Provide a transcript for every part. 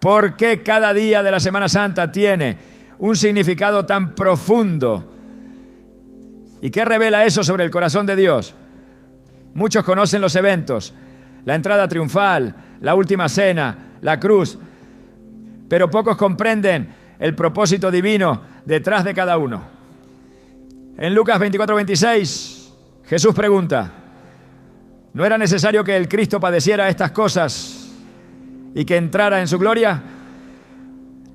¿Por qué cada día de la Semana Santa tiene un significado tan profundo? ¿Y qué revela eso sobre el corazón de Dios? Muchos conocen los eventos, la entrada triunfal, la última cena, la cruz, pero pocos comprenden el propósito divino detrás de cada uno. En Lucas 24:26, Jesús pregunta: ¿no era necesario que el Cristo padeciera estas cosas y que entrara en su gloria?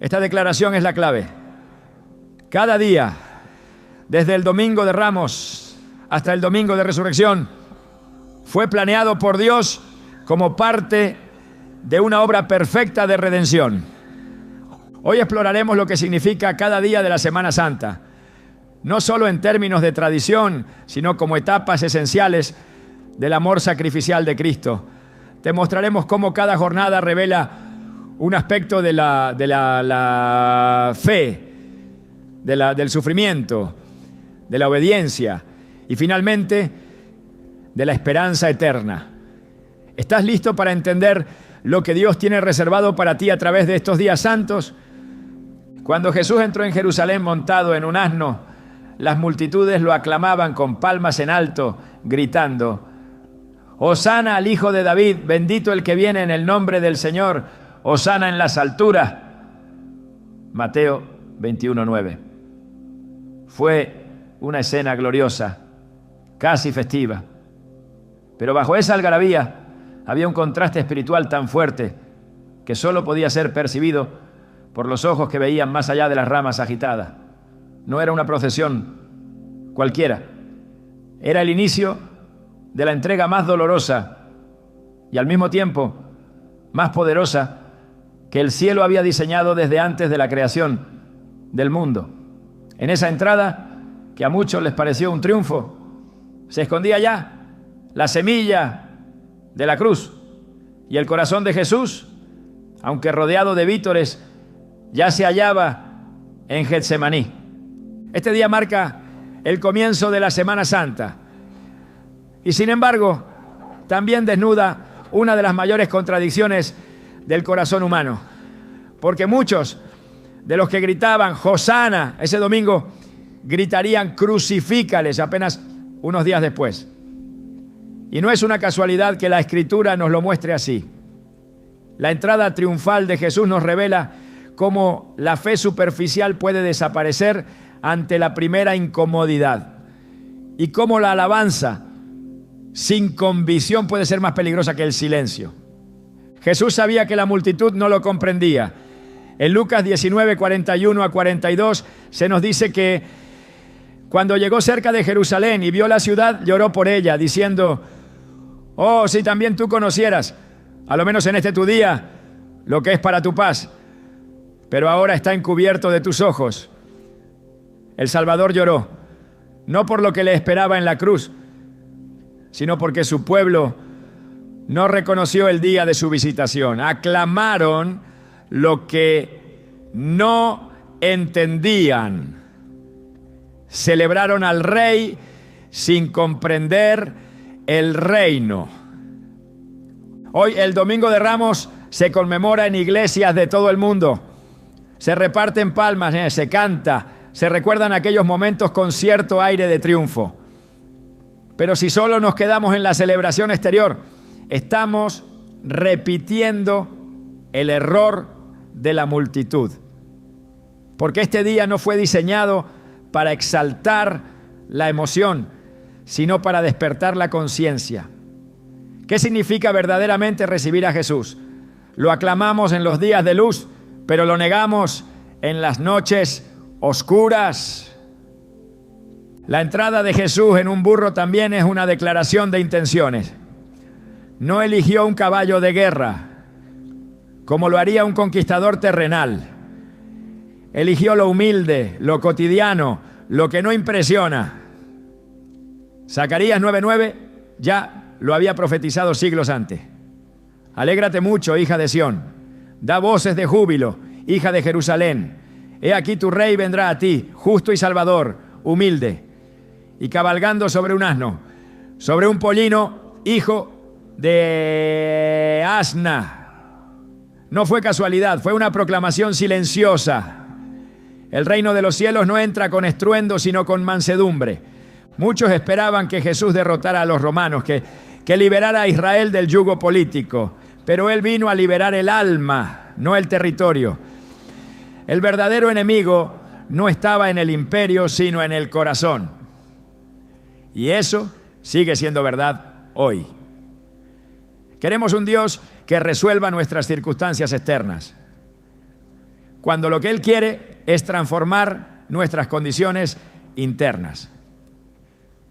Esta declaración es la clave. Cada día, desde el Domingo de Ramos hasta el Domingo de Resurrección, fue planeado por Dios como parte de una obra perfecta de redención. Hoy exploraremos lo que significa cada día de la Semana Santa, no solo en términos de tradición, sino como etapas esenciales del amor sacrificial de Cristo. Te mostraremos cómo cada jornada revela un aspecto de la fe, del sufrimiento, de la obediencia y finalmente de la esperanza eterna. ¿Estás listo para entender lo que Dios tiene reservado para ti a través de estos días santos? Cuando Jesús entró en Jerusalén montado en un asno, las multitudes lo aclamaban con palmas en alto, gritando: Hosana al Hijo de David, bendito el que viene en el nombre del Señor, Hosana en las alturas. Mateo 21:9. Fue una escena gloriosa, casi festiva. Pero bajo esa algarabía había un contraste espiritual tan fuerte que solo podía ser percibido por los ojos que veían más allá de las ramas agitadas. No era una procesión cualquiera. Era el inicio de la entrega más dolorosa y al mismo tiempo más poderosa que el cielo había diseñado desde antes de la creación del mundo. En esa entrada, que a muchos les pareció un triunfo, se escondía ya la semilla de la cruz, y el corazón de Jesús, aunque rodeado de vítores, ya se hallaba en Getsemaní. Este día marca el comienzo de la Semana Santa y sin embargo también desnuda una de las mayores contradicciones del corazón humano, porque muchos de los que gritaban Hosana ese domingo gritarían crucifícales apenas unos días después. Y no es una casualidad que la Escritura nos lo muestre así. La entrada triunfal de Jesús nos revela cómo la fe superficial puede desaparecer ante la primera incomodidad y cómo la alabanza sin convicción puede ser más peligrosa que el silencio. Jesús sabía que la multitud no lo comprendía. En Lucas 19:41-42 se nos dice que cuando llegó cerca de Jerusalén y vio la ciudad, lloró por ella, diciendo: oh, si también tú conocieras, a lo menos en este tu día, lo que es para tu paz, pero ahora está encubierto de tus ojos. El Salvador lloró, no por lo que le esperaba en la cruz, sino porque su pueblo no reconoció el día de su visitación. Aclamaron lo que no entendían. Celebraron al Rey sin comprender el reino. Hoy, el Domingo de Ramos, se conmemora en iglesias de todo el mundo. Se reparten palmas, se canta, se recuerdan aquellos momentos con cierto aire de triunfo. Pero si solo nos quedamos en la celebración exterior, estamos repitiendo el error de la multitud. Porque este día no fue diseñado para exaltar la emoción, sino para despertar la conciencia. ¿Qué significa verdaderamente recibir a Jesús? Lo aclamamos en los días de luz, pero lo negamos en las noches oscuras. La entrada de Jesús en un burro también es una declaración de intenciones. No eligió un caballo de guerra, como lo haría un conquistador terrenal. Eligió lo humilde, lo cotidiano, lo que no impresiona. Zacarías 9:9 ya lo había profetizado siglos antes. Alégrate mucho, hija de Sión. Da voces de júbilo, hija de Jerusalén. He aquí tu rey vendrá a ti, justo y salvador, humilde, y cabalgando sobre un asno, sobre un pollino, hijo de asna. No fue casualidad, fue una proclamación silenciosa. El reino de los cielos no entra con estruendo, sino con mansedumbre. Muchos esperaban que Jesús derrotara a los romanos, que liberara a Israel del yugo político. Pero Él vino a liberar el alma, no el territorio. El verdadero enemigo no estaba en el imperio, sino en el corazón. Y eso sigue siendo verdad hoy. Queremos un Dios que resuelva nuestras circunstancias externas, cuando lo que Él quiere es transformar nuestras condiciones internas.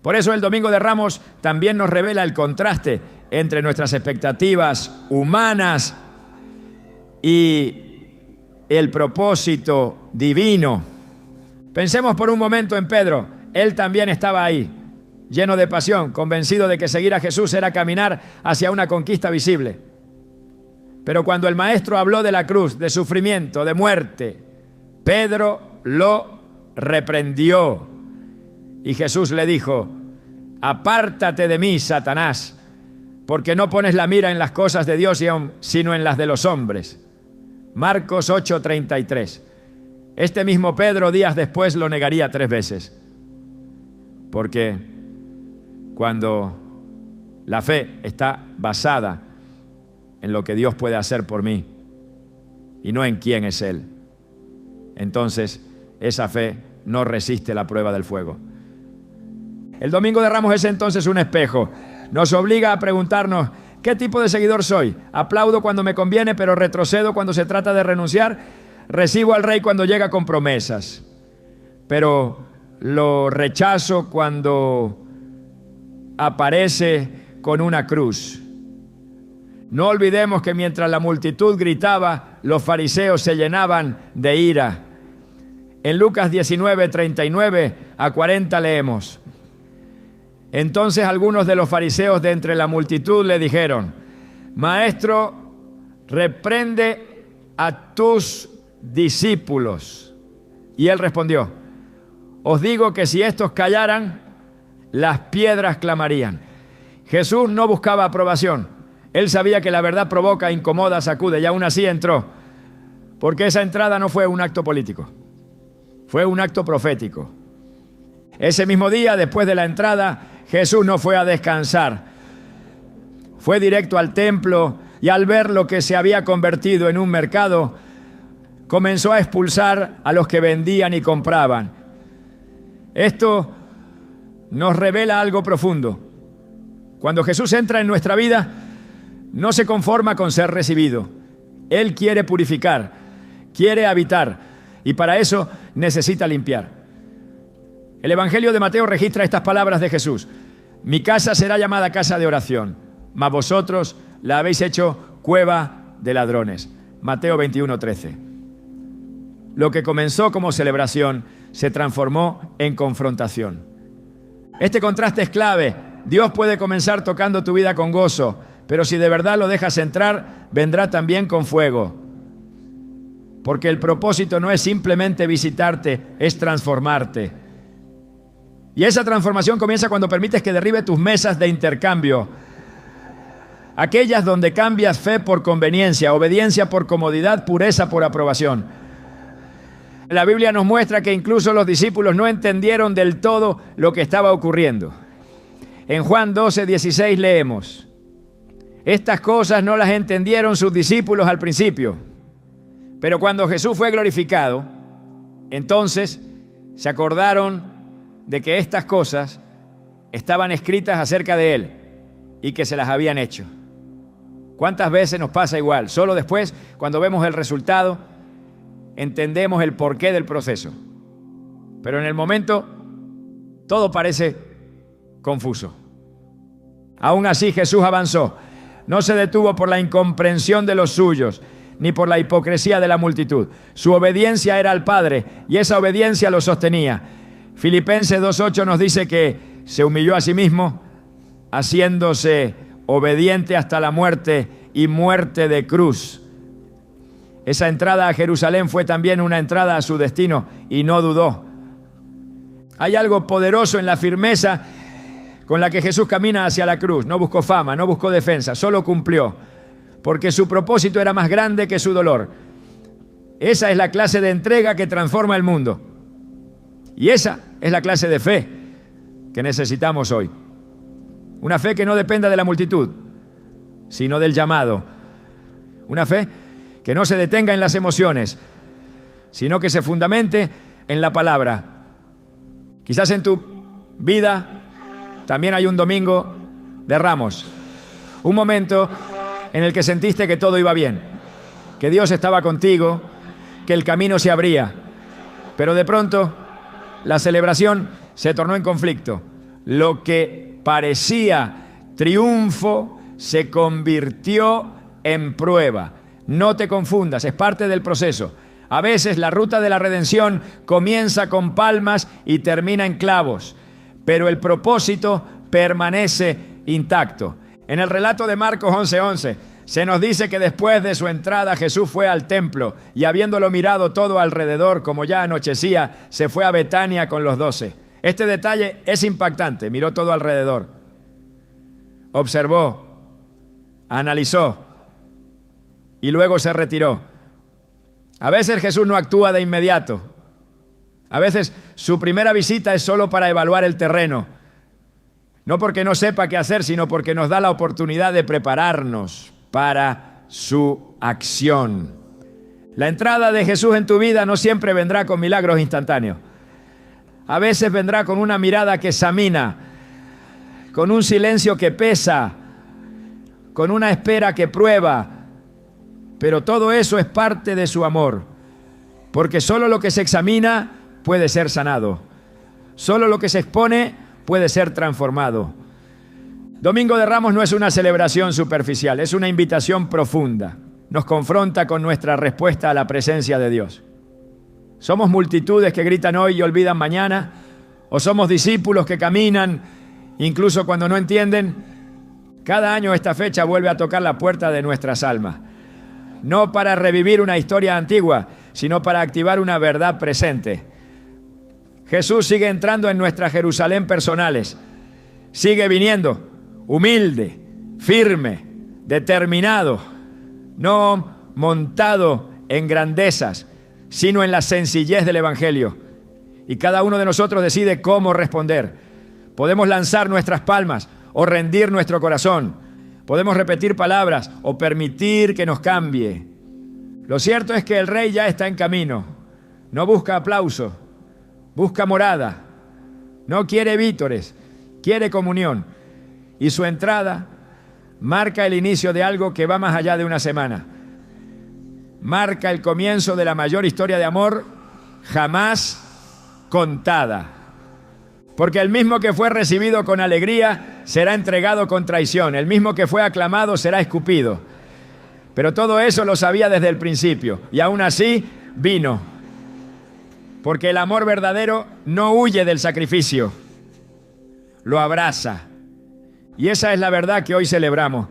Por eso el Domingo de Ramos también nos revela el contraste entre nuestras expectativas humanas y el propósito divino. Pensemos por un momento en Pedro. Él también estaba ahí, lleno de pasión, convencido de que seguir a Jesús era caminar hacia una conquista visible. Pero cuando el Maestro habló de la cruz, de sufrimiento, de muerte, Pedro lo reprendió. Y Jesús le dijo: apártate de mí, Satanás, porque no pones la mira en las cosas de Dios, sino en las de los hombres. Marcos 8:33. Este mismo Pedro días después lo negaría 3 veces. Porque cuando la fe está basada en lo que Dios puede hacer por mí y no en quién es Él, entonces esa fe no resiste la prueba del fuego. El Domingo de Ramos es entonces un espejo. Nos obliga a preguntarnos: ¿qué tipo de seguidor soy? ¿Aplaudo cuando me conviene, pero retrocedo cuando se trata de renunciar? ¿Recibo al Rey cuando llega con promesas, pero lo rechazo cuando aparece con una cruz? No olvidemos que mientras la multitud gritaba, los fariseos se llenaban de ira. En Lucas 19:39 a 40 leemos: entonces algunos de los fariseos de entre la multitud le dijeron: Maestro, reprende a tus discípulos. Y él respondió: os digo que si estos callaran, las piedras clamarían. Jesús no buscaba aprobación. Él sabía que la verdad provoca, incomoda, sacude, y aún así entró. Porque esa entrada no fue un acto político, fue un acto profético. Ese mismo día, después de la entrada, Jesús no fue a descansar. Fue directo al templo y al ver lo que se había convertido en un mercado, comenzó a expulsar a los que vendían y compraban. Esto nos revela algo profundo. Cuando Jesús entra en nuestra vida, no se conforma con ser recibido. Él quiere purificar, quiere habitar, y para eso necesita limpiar. El Evangelio de Mateo registra estas palabras de Jesús: mi casa será llamada casa de oración, mas vosotros la habéis hecho cueva de ladrones. Mateo 21:13. Lo que comenzó como celebración se transformó en confrontación. Este contraste es clave. Dios puede comenzar tocando tu vida con gozo, pero si de verdad lo dejas entrar, vendrá también con fuego. Porque el propósito no es simplemente visitarte, es transformarte. Y esa transformación comienza cuando permites que derribe tus mesas de intercambio. Aquellas donde cambias fe por conveniencia, obediencia por comodidad, pureza por aprobación. La Biblia nos muestra que incluso los discípulos no entendieron del todo lo que estaba ocurriendo. En Juan 12:16 leemos: estas cosas no las entendieron sus discípulos al principio, pero cuando Jesús fue glorificado, entonces se acordaron de que estas cosas estaban escritas acerca de Él y que se las habían hecho. ¿Cuántas veces nos pasa igual? Solo después, cuando vemos el resultado, entendemos el porqué del proceso. Pero en el momento, todo parece confuso. Aún así, Jesús avanzó. No se detuvo por la incomprensión de los suyos, ni por la hipocresía de la multitud. Su obediencia era al Padre, y esa obediencia lo sostenía. Filipenses 2:8 nos dice que se humilló a sí mismo, haciéndose obediente hasta la muerte y muerte de cruz. Esa entrada a Jerusalén fue también una entrada a su destino, y no dudó. Hay algo poderoso en la firmeza con la que Jesús camina hacia la cruz. No buscó fama, no buscó defensa, solo cumplió. porque su propósito era más grande que su dolor. Esa es la clase de entrega que transforma el mundo. Y esa es la clase de fe que necesitamos hoy. Una fe que no dependa de la multitud, sino del llamado. Una fe que no se detenga en las emociones, sino que se fundamente en la palabra. Quizás en tu vida también hay un domingo de Ramos, un momento en el que sentiste que todo iba bien, que Dios estaba contigo, que el camino se abría, pero de pronto la celebración se tornó en conflicto. Lo que parecía triunfo se convirtió en prueba. No te confundas, es parte del proceso. A veces la ruta de la redención comienza con palmas y termina en clavos, pero el propósito permanece intacto. En el relato de Marcos 11:11 se nos dice que después de su entrada Jesús fue al templo y habiéndolo mirado todo alrededor, como ya anochecía, se fue a Betania con los 12. Este detalle es impactante. Miró todo alrededor, observó, analizó y luego se retiró. A veces Jesús no actúa de inmediato. A veces su primera visita es solo para evaluar el terreno. No porque no sepa qué hacer, sino porque nos da la oportunidad de prepararnos para su acción. La entrada de Jesús en tu vida no siempre vendrá con milagros instantáneos. A veces vendrá con una mirada que examina, con un silencio que pesa, con una espera que prueba. Pero todo eso es parte de su amor, porque solo lo que se examina puede ser sanado. Solo lo que se expone puede ser transformado. Domingo de Ramos no es una celebración superficial, es una invitación profunda. Nos confronta con nuestra respuesta a la presencia de Dios. ¿Somos multitudes que gritan hoy y olvidan mañana? ¿O somos discípulos que caminan incluso cuando no entienden? Cada año esta fecha vuelve a tocar la puerta de nuestras almas. No para revivir una historia antigua, sino para activar una verdad presente. Jesús sigue entrando en nuestra Jerusalén personales. Sigue viniendo, humilde, firme, determinado, no montado en grandezas, sino en la sencillez del Evangelio. Y cada uno de nosotros decide cómo responder. Podemos lanzar nuestras palmas o rendir nuestro corazón. Podemos repetir palabras o permitir que nos cambie. Lo cierto es que el Rey ya está en camino. No busca aplauso, busca morada. No quiere vítores, quiere comunión. Y su entrada marca el inicio de algo que va más allá de una semana. Marca el comienzo de la mayor historia de amor jamás contada. Porque el mismo que fue recibido con alegría será entregado con traición. El mismo que fue aclamado será escupido. Pero todo eso lo sabía desde el principio. Y aún así vino. Porque el amor verdadero no huye del sacrificio. Lo abraza. Y esa es la verdad que hoy celebramos.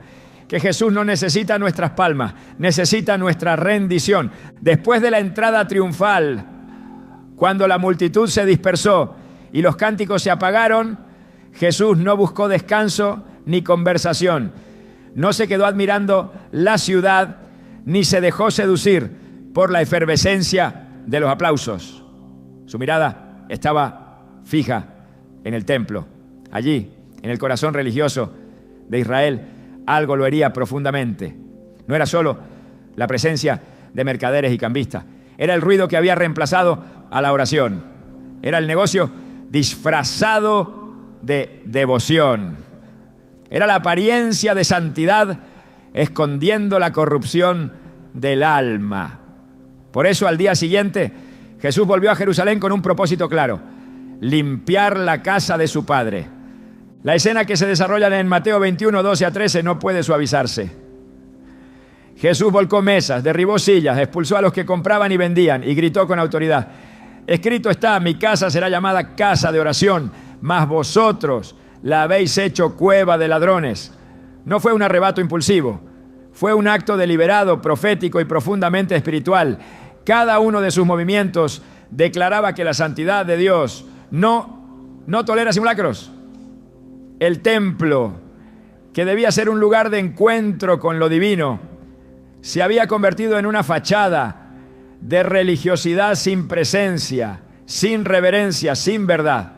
Que Jesús no necesita nuestras palmas, necesita nuestra rendición. Después de la entrada triunfal, cuando la multitud se dispersó y los cánticos se apagaron, Jesús no buscó descanso ni conversación. No se quedó admirando la ciudad, ni se dejó seducir por la efervescencia de los aplausos. Su mirada estaba fija en el templo. Allí, en el corazón religioso de Israel, algo lo hería profundamente. No era solo la presencia de mercaderes y cambistas. Era el ruido que había reemplazado a la oración. Era el negocio disfrazado de devoción. Era la apariencia de santidad escondiendo la corrupción del alma. Por eso al día siguiente Jesús volvió a Jerusalén con un propósito claro: limpiar la casa de su Padre. La escena que se desarrolla en Mateo 21, 12 a 13 no puede suavizarse. Jesús volcó mesas, derribó sillas, expulsó a los que compraban y vendían y gritó con autoridad: escrito está, mi casa será llamada casa de oración, mas vosotros la habéis hecho cueva de ladrones. No fue un arrebato impulsivo, fue un acto deliberado, profético y profundamente espiritual. Cada uno de sus movimientos declaraba que la santidad de Dios no tolera simulacros. El templo, que debía ser un lugar de encuentro con lo divino, se había convertido en una fachada de religiosidad sin presencia, sin reverencia, sin verdad.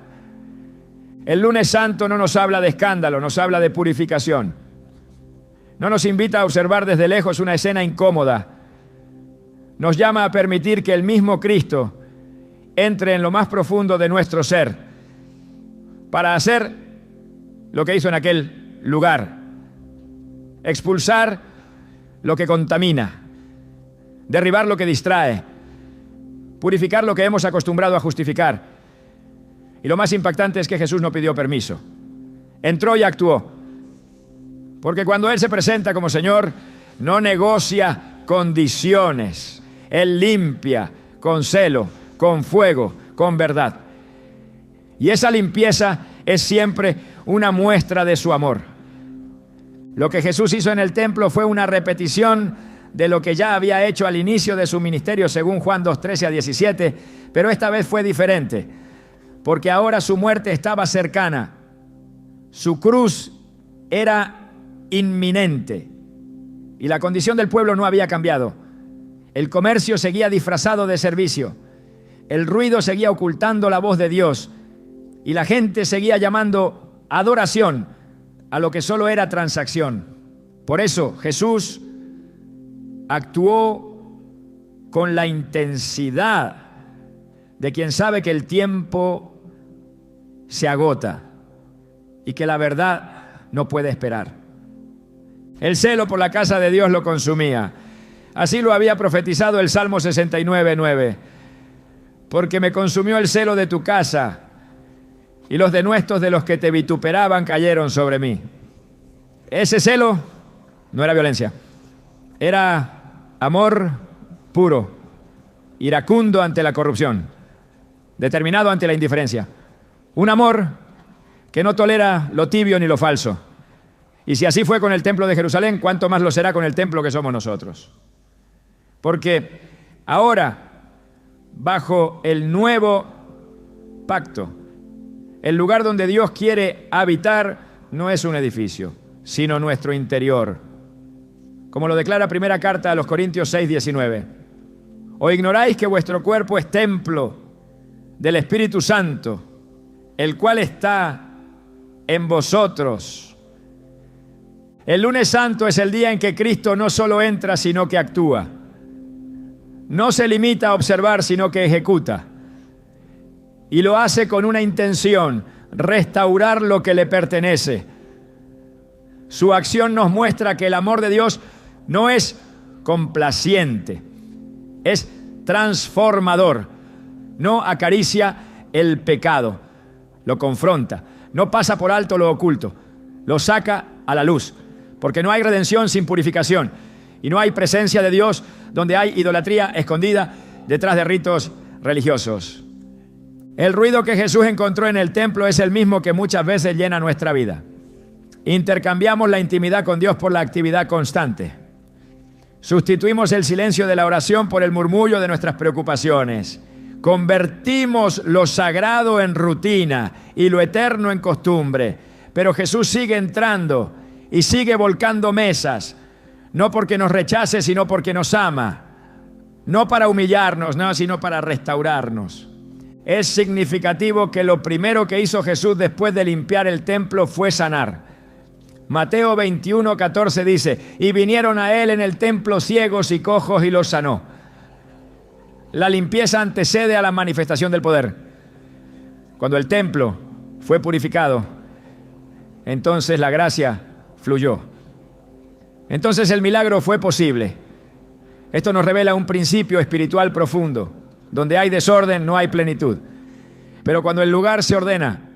El lunes santo no nos habla de escándalo, nos habla de purificación. No nos invita a observar desde lejos una escena incómoda. Nos llama a permitir que el mismo Cristo entre en lo más profundo de nuestro ser para hacer lo que hizo en aquel lugar: expulsar lo que contamina, derribar lo que distrae, purificar lo que hemos acostumbrado a justificar. Y lo más impactante es que Jesús no pidió permiso. Entró y actuó. Porque cuando Él se presenta como Señor, no negocia condiciones. Él limpia con celo, con fuego, con verdad. Y esa limpieza es siempre una muestra de su amor. Lo que Jesús hizo en el templo fue una repetición de lo que ya había hecho al inicio de su ministerio, según Juan 2:13-17, pero esta vez fue diferente, porque ahora su muerte estaba cercana. Su cruz era inminente y la condición del pueblo no había cambiado. El comercio seguía disfrazado de servicio, el ruido seguía ocultando la voz de Dios y la gente seguía llamando adoración a lo que solo era transacción. Por eso Jesús actuó con la intensidad de quien sabe que el tiempo se agota y que la verdad no puede esperar. El celo por la casa de Dios lo consumía. Así lo había profetizado el Salmo 69:9. Porque me consumió el celo de tu casa, y los denuestos de los que te vituperaban cayeron sobre mí. Ese celo no era violencia, era amor puro, iracundo ante la corrupción, determinado ante la indiferencia. Un amor que no tolera lo tibio ni lo falso. Y si así fue con el templo de Jerusalén, ¿cuánto más lo será con el templo que somos nosotros? Porque ahora, bajo el nuevo pacto, el lugar donde Dios quiere habitar no es un edificio, sino nuestro interior. Como lo declara primera carta a los Corintios 6:19. ¿O ignoráis que vuestro cuerpo es templo del Espíritu Santo, el cual está en vosotros? El lunes santo es el día en que Cristo no solo entra, sino que actúa. No se limita a observar, sino que ejecuta. Y lo hace con una intención: restaurar lo que le pertenece. Su acción nos muestra que el amor de Dios no es complaciente, es transformador. No acaricia el pecado, lo confronta. No pasa por alto lo oculto, lo saca a la luz. Porque no hay redención sin purificación. Y no hay presencia de Dios donde hay idolatría escondida detrás de ritos religiosos. El ruido que Jesús encontró en el templo es el mismo que muchas veces llena nuestra vida. Intercambiamos la intimidad con Dios por la actividad constante. Sustituimos el silencio de la oración por el murmullo de nuestras preocupaciones. Convertimos lo sagrado en rutina y lo eterno en costumbre. Pero Jesús sigue entrando y sigue volcando mesas, no porque nos rechace, sino porque nos ama. No para humillarnos, no, sino para restaurarnos. Es significativo que lo primero que hizo Jesús después de limpiar el templo fue sanar. Mateo 21:14 dice: y vinieron a él en el templo ciegos y cojos y los sanó. La limpieza antecede a la manifestación del poder. Cuando el templo fue purificado, entonces la gracia fluyó. Entonces el milagro fue posible. Esto nos revela un principio espiritual profundo. Donde hay desorden no hay plenitud. Pero cuando el lugar se ordena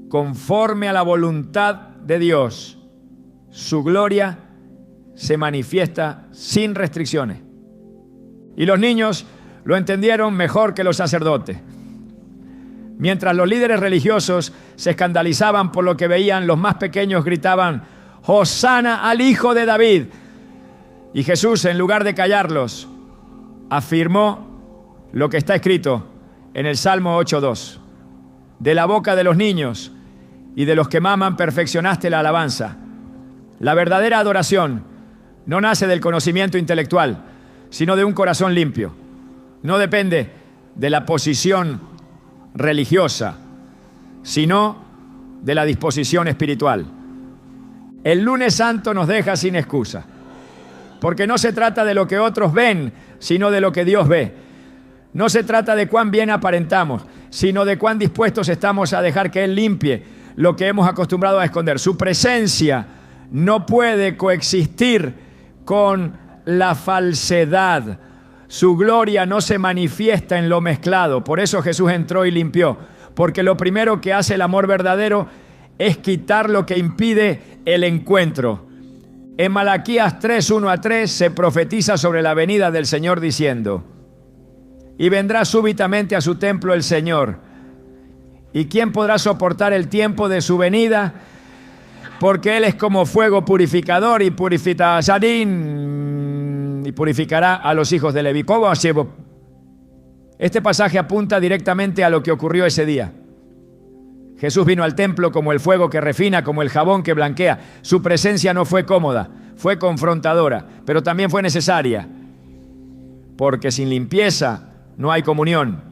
conforme a la voluntad de Dios, su gloria se manifiesta sin restricciones. Y los niños lo entendieron mejor que los sacerdotes. Mientras los líderes religiosos se escandalizaban por lo que veían, los más pequeños gritaban: ¡Hosana al Hijo de David! Y Jesús, en lugar de callarlos, afirmó lo que está escrito en el Salmo 8:2. De la boca de los niños y de los que maman perfeccionaste la alabanza. La verdadera adoración No nace del conocimiento intelectual, sino de un corazón limpio. No depende de la posición religiosa, sino de la disposición espiritual. El lunes santo nos deja sin excusa, porque no se trata de lo que otros ven, sino de lo que Dios ve. No se trata de cuán bien aparentamos, sino de cuán dispuestos estamos a dejar que Él limpie lo que hemos acostumbrado a esconder. Su presencia no puede coexistir con la falsedad. Su gloria no se manifiesta en lo mezclado. Por eso Jesús entró y limpió. Porque lo primero que hace el amor verdadero es quitar lo que impide el encuentro. En Malaquías 3, 1-3 se profetiza sobre la venida del Señor diciendo: y vendrá súbitamente a su templo el Señor. ¿Y quién podrá soportar el tiempo de su venida? Porque Él es como fuego purificador y purificará a los hijos de Leví. Este pasaje apunta directamente a lo que ocurrió ese día. Jesús vino al templo como el fuego que refina, como el jabón que blanquea. Su presencia no fue cómoda, fue confrontadora, pero también fue necesaria. Porque sin limpieza no hay comunión.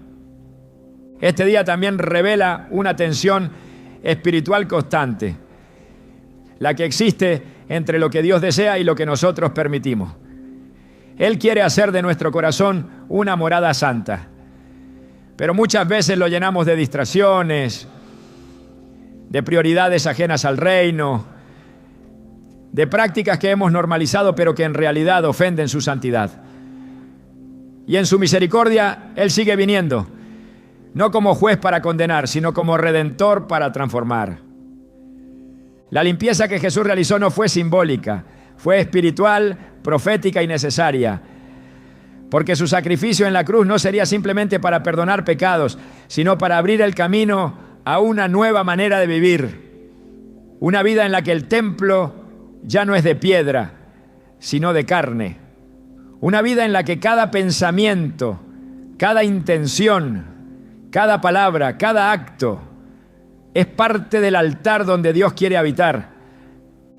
Este día también revela una tensión espiritual constante, la que existe entre lo que Dios desea y lo que nosotros permitimos. Él quiere hacer de nuestro corazón una morada santa, pero muchas veces lo llenamos de distracciones, de prioridades ajenas al reino, de prácticas que hemos normalizado pero que en realidad ofenden su santidad. Y en su misericordia Él sigue viniendo, no como juez para condenar, sino como redentor para transformar. La limpieza que Jesús realizó no fue simbólica, fue espiritual, profética y necesaria. Porque su sacrificio en la cruz no sería simplemente para perdonar pecados, sino para abrir el camino a una nueva manera de vivir. Una vida en la que el templo ya no es de piedra, sino de carne. Una vida en la que cada pensamiento, cada intención, cada palabra, cada acto es parte del altar donde Dios quiere habitar.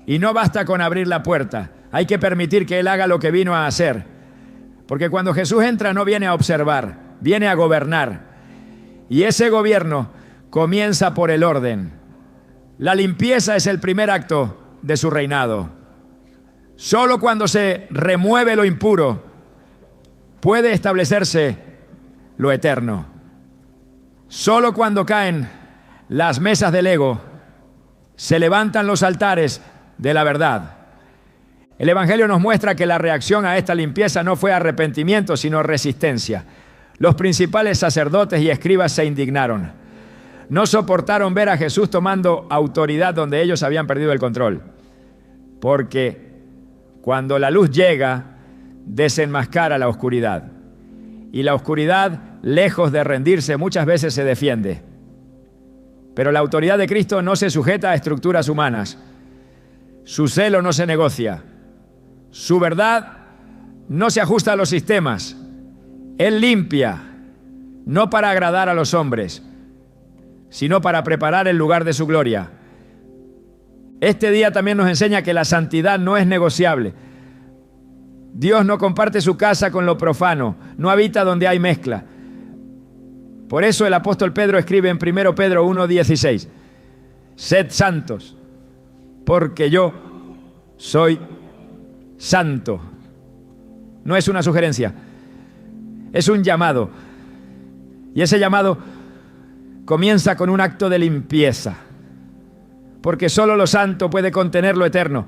Y no basta con abrir la puerta, hay que permitir que Él haga lo que vino a hacer. Porque cuando Jesús entra no viene a observar, viene a gobernar. Y ese gobierno comienza por el orden. La limpieza es el primer acto de su reinado. Solo cuando se remueve lo impuro puede establecerse lo eterno. Solo cuando caen las mesas del ego se levantan los altares de la verdad. El Evangelio nos muestra que la reacción a esta limpieza no fue arrepentimiento, sino resistencia. Los principales sacerdotes y escribas se indignaron. No soportaron ver a Jesús tomando autoridad donde ellos habían perdido el control. Porque cuando la luz llega, desenmascara la oscuridad. Y la oscuridad, lejos de rendirse, muchas veces se defiende. Pero la autoridad de Cristo no se sujeta a estructuras humanas. Su celo no se negocia. Su verdad no se ajusta a los sistemas. Él limpia, no para agradar a los hombres, sino para preparar el lugar de su gloria. Este día también nos enseña que la santidad no es negociable. Dios no comparte su casa con lo profano, no habita donde hay mezcla. Por eso el apóstol Pedro escribe en 1 Pedro 1:16: sed santos, porque yo soy santo. No es una sugerencia, es un llamado. Y ese llamado comienza con un acto de limpieza, porque solo lo santo puede contener lo eterno.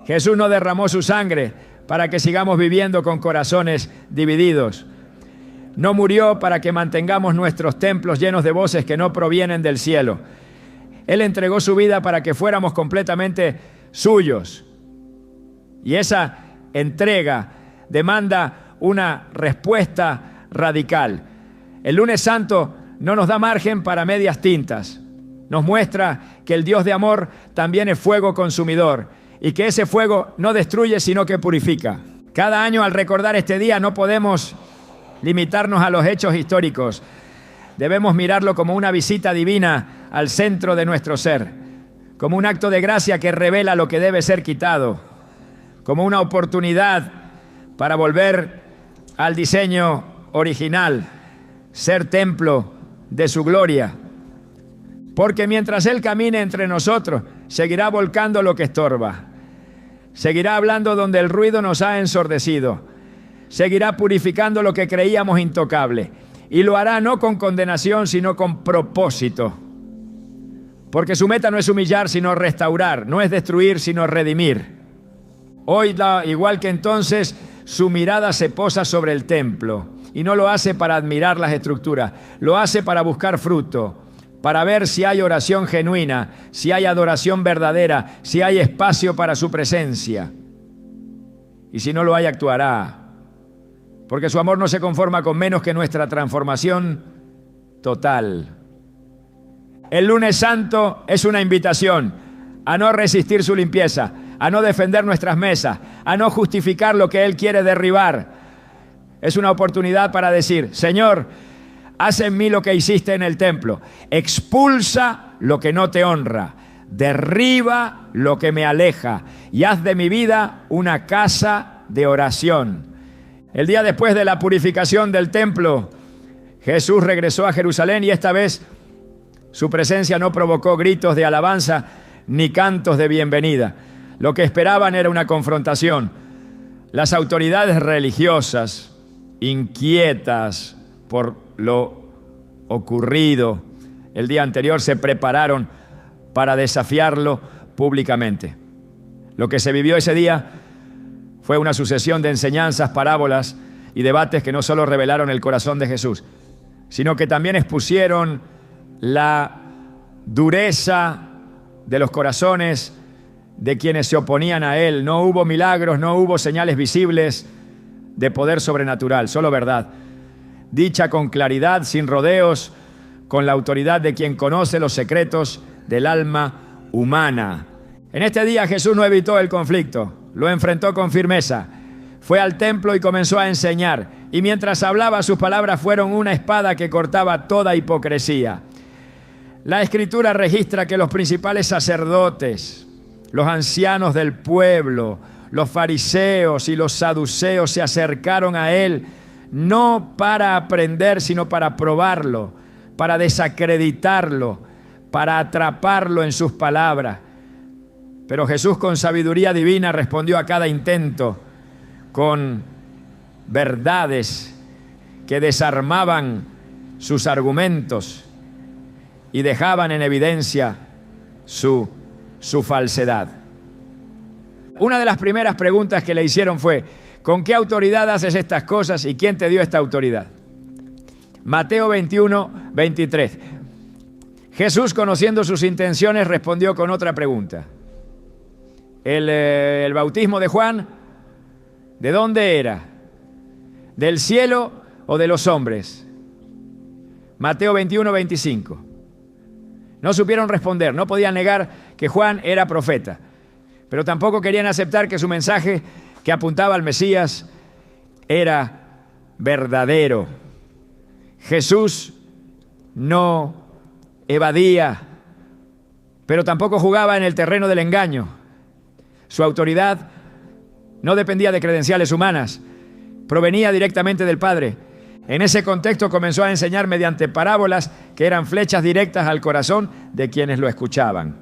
Jesús no derramó su sangre para que sigamos viviendo con corazones divididos. No murió para que mantengamos nuestros templos llenos de voces que no provienen del cielo. Él entregó su vida para que fuéramos completamente suyos. Y esa entrega demanda una respuesta radical. El lunes santo no nos da margen para medias tintas. Nos muestra que el Dios de amor también es fuego consumidor y que ese fuego no destruye sino que purifica. Cada año al recordar este día no podemos limitarnos a los hechos históricos. Debemos mirarlo como una visita divina al centro de nuestro ser, como un acto de gracia que revela lo que debe ser quitado, como una oportunidad para volver al diseño original, ser templo de su gloria. Porque mientras Él camine entre nosotros, seguirá volcando lo que estorba, seguirá hablando donde el ruido nos ha ensordecido, seguirá purificando lo que creíamos intocable, y lo hará no con condenación, sino con propósito. Porque su meta no es humillar, sino restaurar, no es destruir, sino redimir. Hoy, igual que entonces, su mirada se posa sobre el templo, y no lo hace para admirar las estructuras, lo hace para buscar fruto, para ver si hay oración genuina, si hay adoración verdadera, si hay espacio para su presencia. Y si no lo hay, actuará. Porque su amor no se conforma con menos que nuestra transformación total. El lunes santo es una invitación a no resistir su limpieza, a no defender nuestras mesas, a no justificar lo que Él quiere derribar. Es una oportunidad para decir: Señor, haz en mí lo que hiciste en el templo. Expulsa lo que no te honra. Derriba lo que me aleja. Y haz de mi vida una casa de oración. El día después de la purificación del templo, Jesús regresó a Jerusalén y esta vez su presencia no provocó gritos de alabanza ni cantos de bienvenida. Lo que esperaban era una confrontación. Las autoridades religiosas, inquietas por lo ocurrido el día anterior, se prepararon para desafiarlo públicamente. Lo que se vivió ese día fue una sucesión de enseñanzas, parábolas y debates que no solo revelaron el corazón de Jesús, sino que también expusieron la dureza de los corazones de quienes se oponían a Él. No hubo milagros, no hubo señales visibles de poder sobrenatural, solo verdad, dicha con claridad, sin rodeos, con la autoridad de quien conoce los secretos del alma humana. En este día Jesús no evitó el conflicto, lo enfrentó con firmeza. Fue al templo y comenzó a enseñar, y mientras hablaba sus palabras fueron una espada que cortaba toda hipocresía. La Escritura registra que los principales sacerdotes, los ancianos del pueblo, los fariseos y los saduceos se acercaron a Él no para aprender, sino para probarlo, para desacreditarlo, para atraparlo en sus palabras. Pero Jesús, con sabiduría divina, respondió a cada intento con verdades que desarmaban sus argumentos y dejaban en evidencia su falsedad. Una de las primeras preguntas que le hicieron fue: ¿con qué autoridad haces estas cosas y quién te dio esta autoridad? Mateo 21, 23. Jesús, conociendo sus intenciones, respondió con otra pregunta. El bautismo de Juan, ¿de dónde era? ¿Del cielo o de los hombres? Mateo 21, 25. No supieron responder, no podían negar que Juan era profeta, pero tampoco querían aceptar que su mensaje, que apuntaba al Mesías, era verdadero. Jesús no evadía, pero tampoco jugaba en el terreno del engaño. Su autoridad no dependía de credenciales humanas, provenía directamente del Padre. En ese contexto comenzó a enseñar mediante parábolas que eran flechas directas al corazón de quienes lo escuchaban.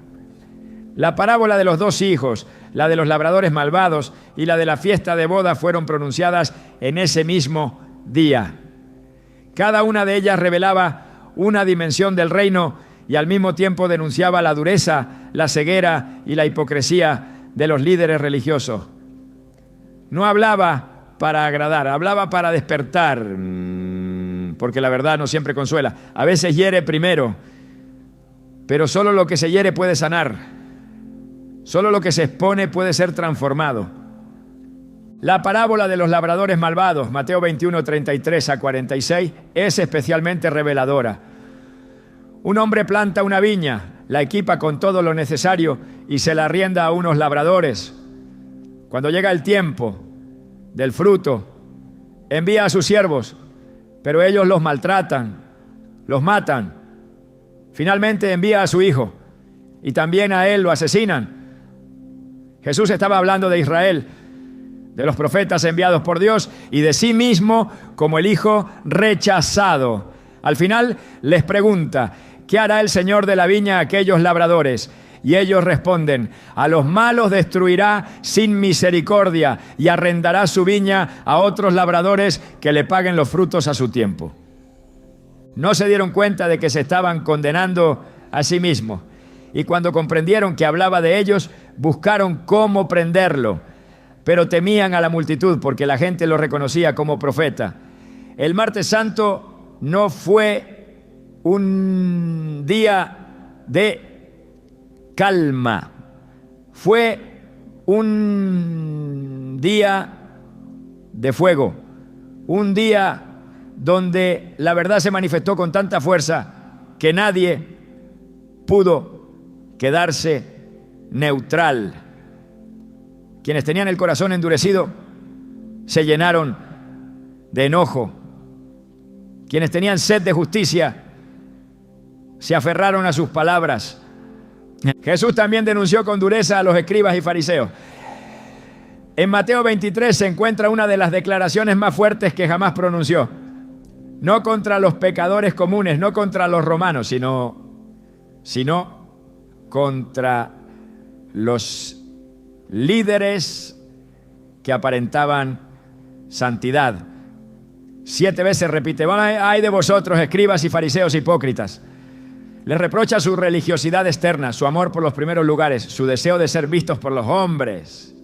La parábola de los 2 hijos, la de los labradores malvados y la de la fiesta de boda fueron pronunciadas en ese mismo día. Cada una de ellas revelaba una dimensión del reino y al mismo tiempo denunciaba la dureza, la ceguera y la hipocresía de los líderes religiosos. No hablaba para agradar, hablaba para despertar, porque la verdad no siempre consuela. A veces hiere primero, pero solo lo que se hiere puede sanar. Solo lo que se expone puede ser transformado. La parábola de los labradores malvados, Mateo 21, 33 a 46, es especialmente reveladora. Un hombre planta una viña, la equipa con todo lo necesario y se la arrienda a unos labradores. Cuando llega el tiempo del fruto, envía a sus siervos, pero ellos los maltratan, los matan. Finalmente envía a su hijo y también a él lo asesinan. Jesús estaba hablando de Israel, de los profetas enviados por Dios y de sí mismo como el hijo rechazado. Al final les pregunta, ¿qué hará el Señor de la viña a aquellos labradores? Y ellos responden, a los malos destruirá sin misericordia y arrendará su viña a otros labradores que le paguen los frutos a su tiempo. No se dieron cuenta de que se estaban condenando a sí mismos. Y cuando comprendieron que hablaba de ellos, buscaron cómo prenderlo. Pero temían a la multitud porque la gente lo reconocía como profeta. El martes santo no fue un día de calma, fue un día de fuego, un día donde la verdad se manifestó con tanta fuerza que nadie pudo quedarse neutral. Quienes tenían el corazón endurecido se llenaron de enojo. Quienes tenían sed de justicia se aferraron a sus palabras. Jesús también denunció con dureza a los escribas y fariseos. En Mateo 23 se encuentra una de las declaraciones más fuertes que jamás pronunció. No contra los pecadores comunes, no contra los romanos, sino contra los líderes que aparentaban santidad. 7 veces repite, ay de vosotros, escribas y fariseos hipócritas. Les reprocha su religiosidad externa, su amor por los primeros lugares, su deseo de ser vistos por los hombres.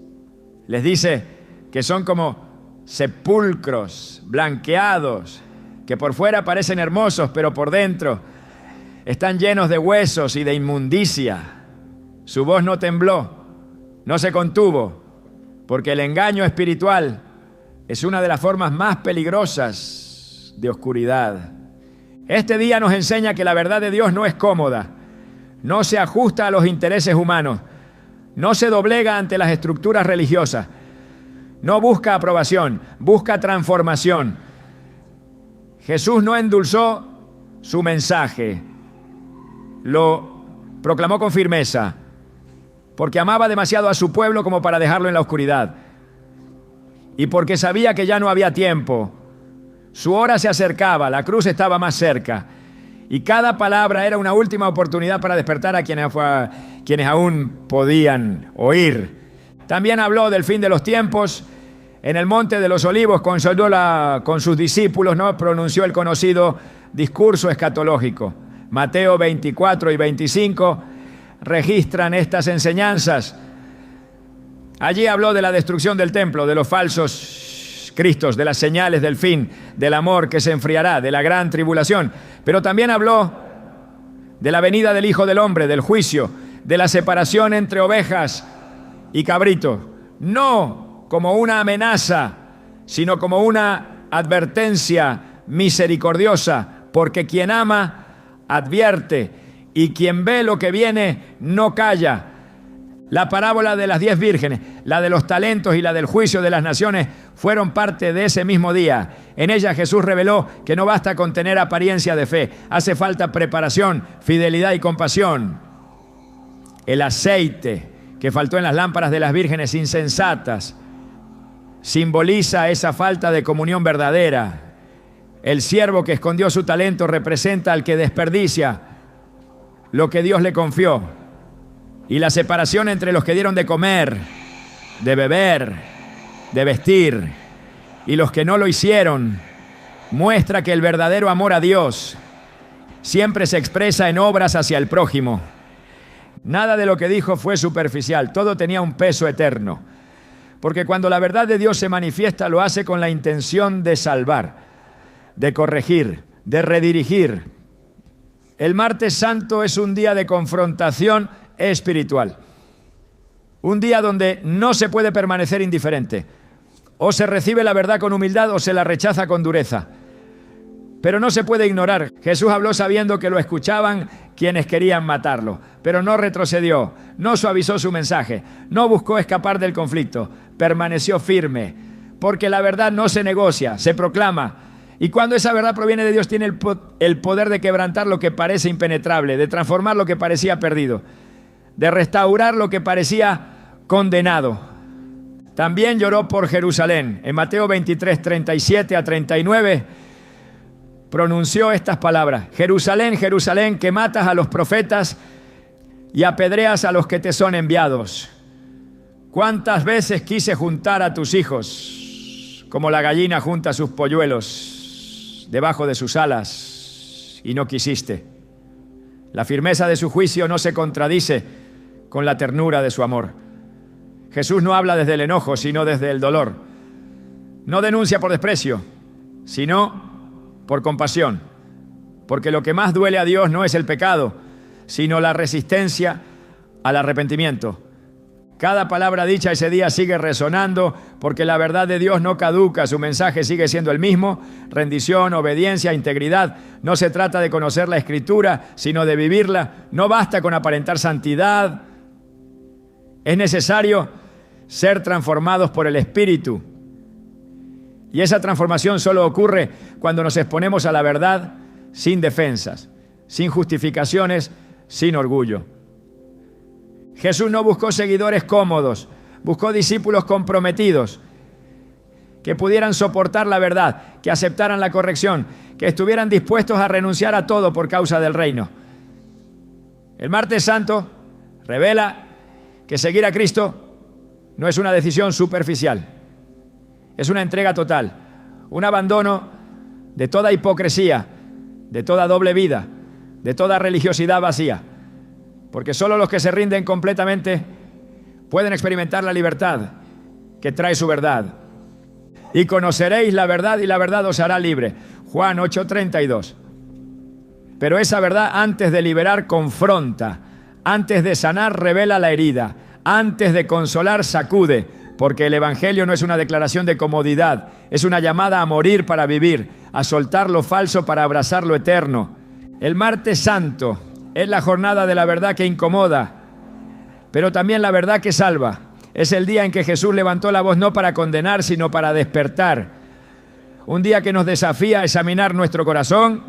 Les dice que son como sepulcros blanqueados, que por fuera parecen hermosos, pero por dentro están llenos de huesos y de inmundicia. Su voz no tembló, no se contuvo, porque el engaño espiritual es una de las formas más peligrosas de oscuridad. Este día nos enseña que la verdad de Dios no es cómoda, no se ajusta a los intereses humanos, no se doblega ante las estructuras religiosas, no busca aprobación, busca transformación. Jesús no endulzó su mensaje, lo proclamó con firmeza, porque amaba demasiado a su pueblo como para dejarlo en la oscuridad, y porque sabía que ya no había tiempo. Su hora se acercaba, la cruz estaba más cerca, y cada palabra era una última oportunidad para despertar a quienes aún podían oír. También habló del fin de los tiempos. En el Monte de los Olivos consoló con sus discípulos, ¿no? Pronunció el conocido discurso escatológico. Mateo 24 y 25 registran estas enseñanzas. Allí habló de la destrucción del templo, de los falsos cristos, de las señales del fin, del amor que se enfriará, de la gran tribulación. Pero también habló de la venida del Hijo del Hombre, del juicio, de la separación entre ovejas y cabritos. No como una amenaza, sino como una advertencia misericordiosa, porque quien ama, advierte, y quien ve lo que viene, no calla. La parábola de las 10 vírgenes, la de los talentos y la del juicio de las naciones fueron parte de ese mismo día. En ella Jesús reveló que no basta con tener apariencia de fe, hace falta preparación, fidelidad y compasión. El aceite que faltó en las lámparas de las vírgenes insensatas simboliza esa falta de comunión verdadera. El siervo que escondió su talento representa al que desperdicia lo que Dios le confió. Y la separación entre los que dieron de comer, de beber, de vestir, y los que no lo hicieron, muestra que el verdadero amor a Dios siempre se expresa en obras hacia el prójimo. Nada de lo que dijo fue superficial, todo tenía un peso eterno. Porque cuando la verdad de Dios se manifiesta, lo hace con la intención de salvar, de corregir, de redirigir. El martes santo es un día de confrontación espiritual. Un día donde no se puede permanecer indiferente. O se recibe la verdad con humildad o se la rechaza con dureza. Pero no se puede ignorar. Jesús habló sabiendo que lo escuchaban quienes querían matarlo, pero no retrocedió, no suavizó su mensaje, no buscó escapar del conflicto, permaneció firme, porque la verdad no se negocia, se proclama. Y cuando esa verdad proviene de Dios, tiene el poder de quebrantar lo que parece impenetrable, de transformar lo que parecía perdido, de restaurar lo que parecía condenado. También lloró por Jerusalén. En Mateo 23, 37 a 39, pronunció estas palabras: Jerusalén, Jerusalén, que matas a los profetas y apedreas a los que te son enviados. ¿Cuántas veces quise juntar a tus hijos, como la gallina junta sus polluelos debajo de sus alas, y no quisiste? La firmeza de su juicio no se contradice con la ternura de su amor. Jesús no habla desde el enojo, sino desde el dolor. No denuncia por desprecio, sino por compasión. Porque lo que más duele a Dios no es el pecado, sino la resistencia al arrepentimiento. Cada palabra dicha ese día sigue resonando, porque la verdad de Dios no caduca, su mensaje sigue siendo el mismo: rendición, obediencia, integridad. No se trata de conocer la Escritura, sino de vivirla. No basta con aparentar santidad. Es necesario ser transformados por el Espíritu. Y esa transformación solo ocurre cuando nos exponemos a la verdad sin defensas, sin justificaciones, sin orgullo. Jesús no buscó seguidores cómodos, buscó discípulos comprometidos, que pudieran soportar la verdad, que aceptaran la corrección, que estuvieran dispuestos a renunciar a todo por causa del reino. El Martes Santo revela que seguir a Cristo no es una decisión superficial, es una entrega total, un abandono de toda hipocresía, de toda doble vida, de toda religiosidad vacía. Porque solo los que se rinden completamente pueden experimentar la libertad que trae su verdad. Y conoceréis la verdad, y la verdad os hará libre. Juan 8:32. Pero esa verdad, antes de liberar, confronta. Antes de sanar, revela la herida. Antes de consolar, sacude. Porque el Evangelio no es una declaración de comodidad, es una llamada a morir para vivir, a soltar lo falso para abrazar lo eterno. El Martes Santo es la jornada de la verdad que incomoda, pero también la verdad que salva. Es el día en que Jesús levantó la voz no para condenar, sino para despertar. Un día que nos desafía a examinar nuestro corazón,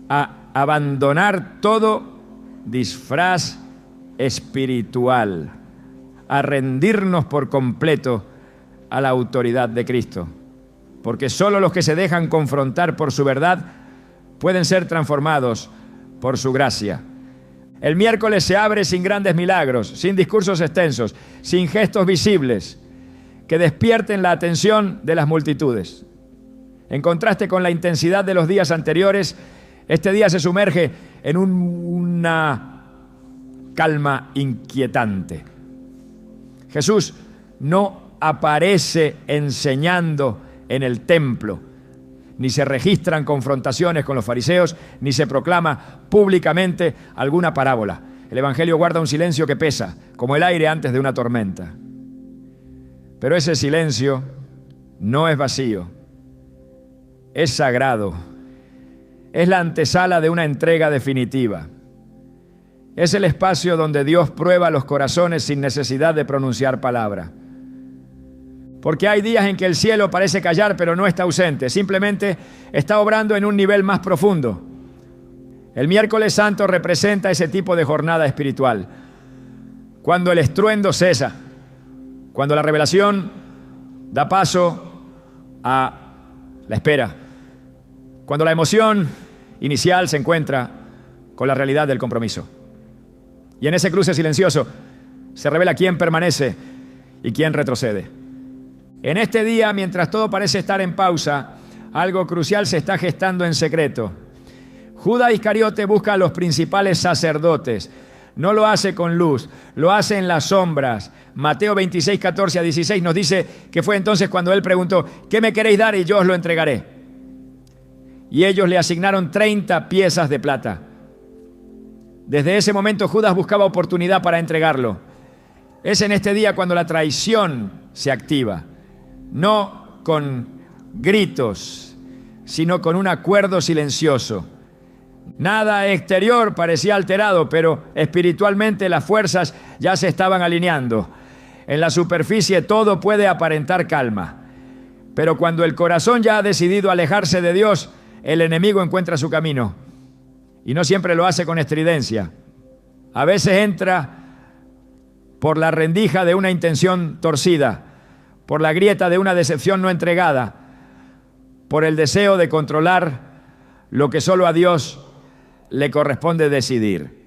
a abandonar todo disfraz espiritual, a rendirnos por completo a la autoridad de Cristo. Porque solo los que se dejan confrontar por su verdad pueden ser transformados por su gracia. El miércoles se abre sin grandes milagros, sin discursos extensos, sin gestos visibles que despierten la atención de las multitudes. En contraste con la intensidad de los días anteriores, este día se sumerge en una calma inquietante. Jesús no aparece enseñando en el templo, ni se registran confrontaciones con los fariseos, ni se proclama públicamente alguna parábola. El Evangelio guarda un silencio que pesa, como el aire antes de una tormenta. Pero ese silencio no es vacío, es sagrado, es la antesala de una entrega definitiva. Es el espacio donde Dios prueba los corazones sin necesidad de pronunciar palabra. Porque hay días en que el cielo parece callar, pero no está ausente, simplemente está obrando en un nivel más profundo. El miércoles santo representa ese tipo de jornada espiritual, cuando el estruendo cesa, cuando la revelación da paso a la espera, cuando la emoción inicial se encuentra con la realidad del compromiso. Y en ese cruce silencioso se revela quién permanece y quién retrocede. En este día, mientras todo parece estar en pausa, algo crucial se está gestando en secreto. Judas Iscariote busca a los principales sacerdotes. No lo hace con luz, lo hace en las sombras. Mateo 26, 14 a 16 nos dice que fue entonces cuando él preguntó: ¿qué me queréis dar? Y yo os lo entregaré. Y ellos le asignaron 30 piezas de plata. Desde ese momento Judas buscaba oportunidad para entregarlo. Es en este día cuando la traición se activa. No con gritos, sino con un acuerdo silencioso. Nada exterior parecía alterado, pero espiritualmente las fuerzas ya se estaban alineando. En la superficie todo puede aparentar calma, pero cuando el corazón ya ha decidido alejarse de Dios, el enemigo encuentra su camino. Y no siempre lo hace con estridencia. A veces entra por la rendija de una intención torcida, por la grieta de una decepción no entregada, por el deseo de controlar lo que solo a Dios le corresponde decidir.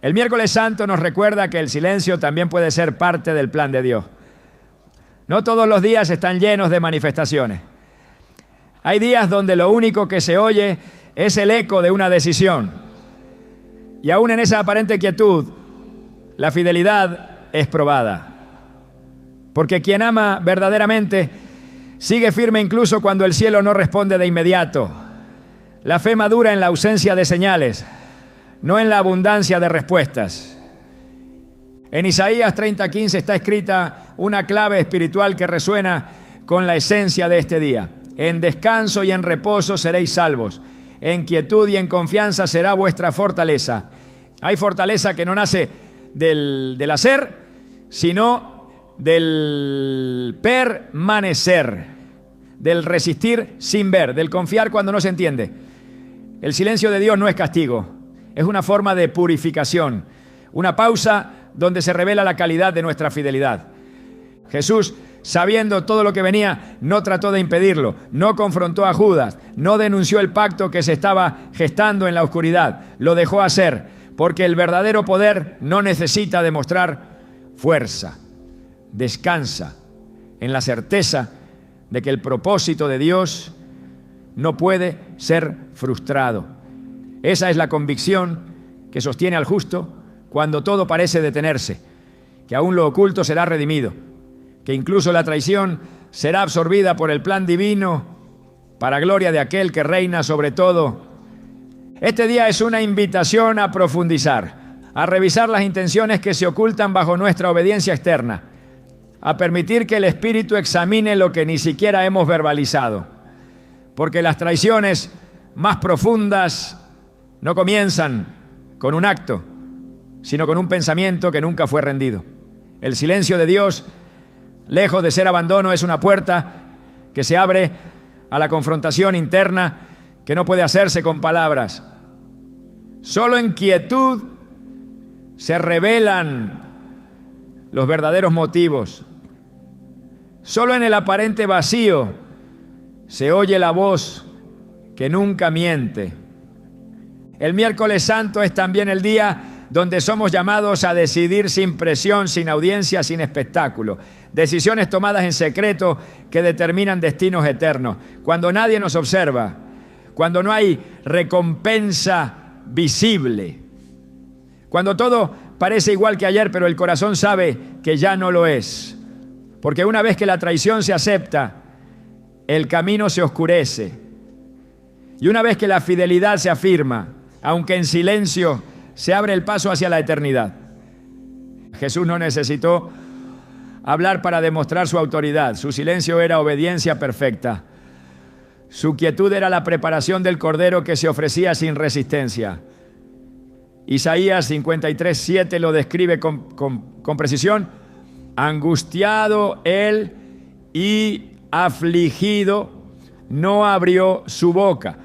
El miércoles santo nos recuerda que el silencio también puede ser parte del plan de Dios. No todos los días están llenos de manifestaciones. Hay días donde lo único que se oye es el eco de una decisión. Y aún en esa aparente quietud, la fidelidad es probada. Porque quien ama verdaderamente sigue firme incluso cuando el cielo no responde de inmediato. La fe madura en la ausencia de señales, no en la abundancia de respuestas. En Isaías 30:15 está escrita una clave espiritual que resuena con la esencia de este día. En descanso y en reposo seréis salvos. En quietud y en confianza será vuestra fortaleza. Hay fortaleza que no nace del hacer, sino del permanecer, del resistir sin ver, del confiar cuando no se entiende. El silencio de Dios no es castigo, es una forma de purificación, una pausa donde se revela la calidad de nuestra fidelidad. Jesús, sabiendo todo lo que venía, no trató de impedirlo, no confrontó a Judas, no denunció el pacto que se estaba gestando en la oscuridad, lo dejó hacer, porque el verdadero poder no necesita demostrar fuerza. Descansa en la certeza de que el propósito de Dios no puede ser frustrado. Esa es la convicción que sostiene al justo cuando todo parece detenerse, que aún lo oculto será redimido, que incluso la traición será absorbida por el plan divino para gloria de aquel que reina sobre todo. Este día es una invitación a profundizar, a revisar las intenciones que se ocultan bajo nuestra obediencia externa, a permitir que el Espíritu examine lo que ni siquiera hemos verbalizado, porque las traiciones más profundas no comienzan con un acto, sino con un pensamiento que nunca fue rendido. El silencio de Dios, lejos de ser abandono, es una puerta que se abre a la confrontación interna que no puede hacerse con palabras. Solo en quietud se revelan los verdaderos motivos. Solo en el aparente vacío se oye la voz que nunca miente. El miércoles santo es también el día donde somos llamados a decidir sin presión, sin audiencia, sin espectáculo. Decisiones tomadas en secreto que determinan destinos eternos. Cuando nadie nos observa, cuando no hay recompensa visible, cuando todo parece igual que ayer, pero el corazón sabe que ya no lo es. Porque una vez que la traición se acepta, el camino se oscurece. Y una vez que la fidelidad se afirma, aunque en silencio, se abre el paso hacia la eternidad. Jesús no necesitó hablar para demostrar su autoridad. Su silencio era obediencia perfecta. Su quietud era la preparación del Cordero que se ofrecía sin resistencia. Isaías 53:7 lo describe con precisión. Angustiado él y afligido, no abrió su boca.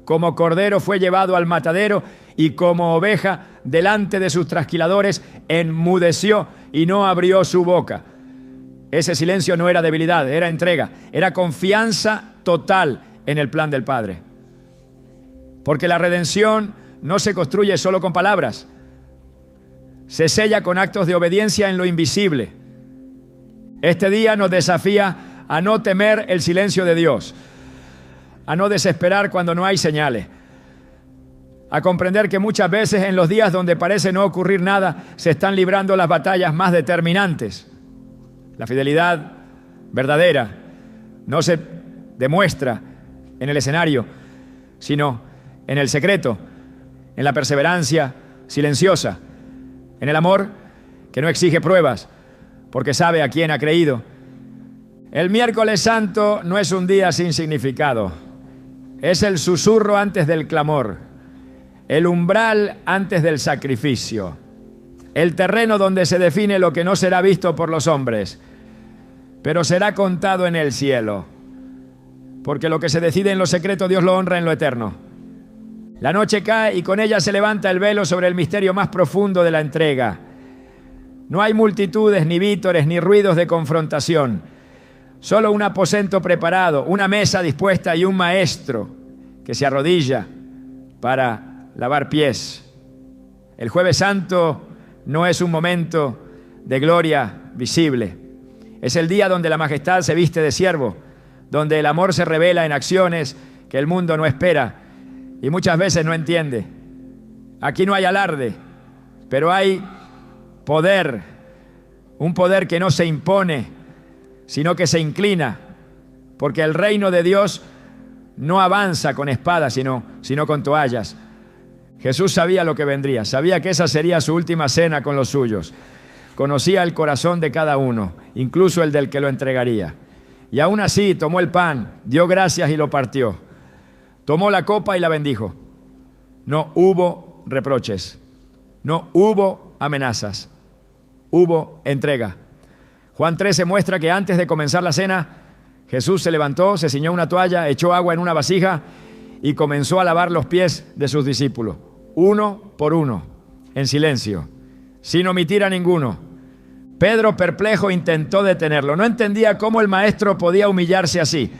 Como cordero fue llevado al matadero y como oveja delante de sus trasquiladores enmudeció y no abrió su boca. Ese silencio no era debilidad, era entrega, era confianza total en el plan del Padre. Porque la redención no se construye solo con palabras, se sella con actos de obediencia en lo invisible. Este día nos desafía a no temer el silencio de Dios, a no desesperar cuando no hay señales, a comprender que muchas veces en los días donde parece no ocurrir nada, se están librando las batallas más determinantes. La fidelidad verdadera no se demuestra en el escenario, sino en el secreto, en la perseverancia silenciosa, en el amor que no exige pruebas, porque sabe a quién ha creído. El miércoles santo no es un día sin significado, es el susurro antes del clamor, el umbral antes del sacrificio, el terreno donde se define lo que no será visto por los hombres, pero será contado en el cielo, porque lo que se decide en lo secreto Dios lo honra en lo eterno. La noche cae y con ella se levanta el velo sobre el misterio más profundo de la entrega. No hay multitudes, ni vítores, ni ruidos de confrontación. Solo un aposento preparado, una mesa dispuesta y un maestro que se arrodilla para lavar pies. El Jueves Santo no es un momento de gloria visible. Es el día donde la majestad se viste de siervo, donde el amor se revela en acciones que el mundo no espera y muchas veces no entiende. Aquí no hay alarde, pero hay poder, un poder que no se impone, sino que se inclina, porque el reino de Dios no avanza con espadas, sino con toallas. Jesús sabía lo que vendría, sabía que esa sería su última cena con los suyos. Conocía el corazón de cada uno, incluso el del que lo entregaría. Y aún así tomó el pan, dio gracias y lo partió. Tomó la copa y la bendijo. No hubo reproches, no hubo amenazas, hubo entrega. Juan 13 muestra que antes de comenzar la cena, Jesús se levantó, se ciñó una toalla, echó agua en una vasija y comenzó a lavar los pies de sus discípulos, uno por uno, en silencio, sin omitir a ninguno. Pedro, perplejo, intentó detenerlo. No entendía cómo el maestro podía humillarse así.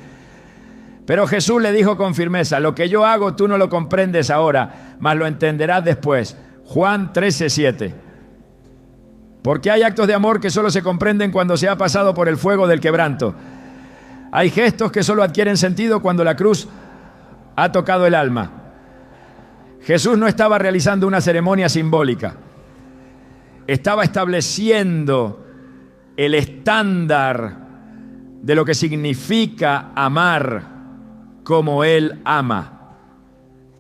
Pero Jesús le dijo con firmeza: lo que yo hago tú no lo comprendes ahora, mas lo entenderás después. Juan 13:7. Porque hay actos de amor que solo se comprenden cuando se ha pasado por el fuego del quebranto. Hay gestos que solo adquieren sentido cuando la cruz ha tocado el alma. Jesús no estaba realizando una ceremonia simbólica. Estaba estableciendo el estándar de lo que significa amar como Él ama.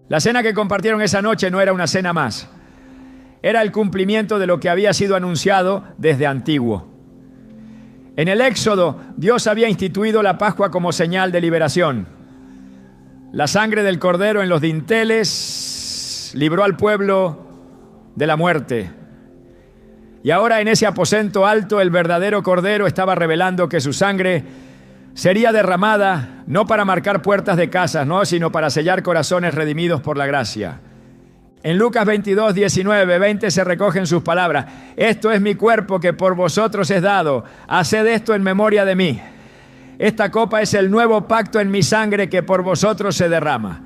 La cena que compartieron esa noche no era una cena más. Era el cumplimiento de lo que había sido anunciado desde antiguo. En el Éxodo, Dios había instituido la Pascua como señal de liberación. La sangre del cordero en los dinteles libró al pueblo de la muerte. Y ahora en ese aposento alto el verdadero cordero estaba revelando que su sangre sería derramada no para marcar puertas de casas, no, sino para sellar corazones redimidos por la gracia. En Lucas 22, 19, 20 se recogen sus palabras: esto es mi cuerpo que por vosotros es dado, haced esto en memoria de mí. Esta copa es el nuevo pacto en mi sangre que por vosotros se derrama.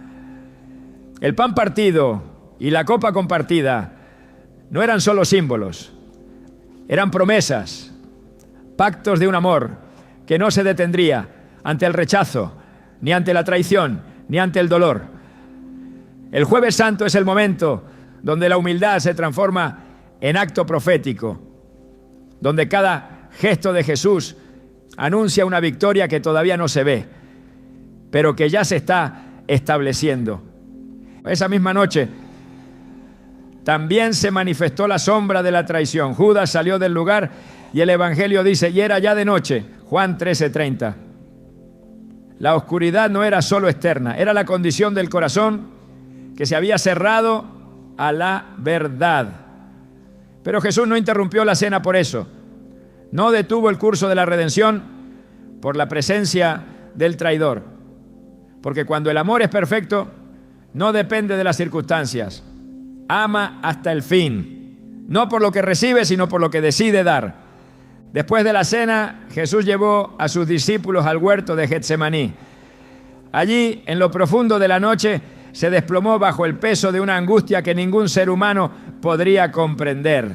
El pan partido y la copa compartida no eran solo símbolos, eran promesas, pactos de un amor que no se detendría ante el rechazo, ni ante la traición, ni ante el dolor. El Jueves Santo es el momento donde la humildad se transforma en acto profético, donde cada gesto de Jesús anuncia una victoria que todavía no se ve, pero que ya se está estableciendo. Esa misma noche también se manifestó la sombra de la traición. Judas salió del lugar y el Evangelio dice: y era ya de noche. Juan 13:30. La oscuridad no era solo externa, era la condición del corazón que se había cerrado a la verdad. Pero Jesús no interrumpió la cena por eso. No detuvo el curso de la redención por la presencia del traidor. Porque cuando el amor es perfecto, no depende de las circunstancias. Ama hasta el fin, no por lo que recibe, sino por lo que decide dar. Después de la cena, Jesús llevó a sus discípulos al huerto de Getsemaní. Allí, en lo profundo de la noche, se desplomó bajo el peso de una angustia que ningún ser humano podría comprender.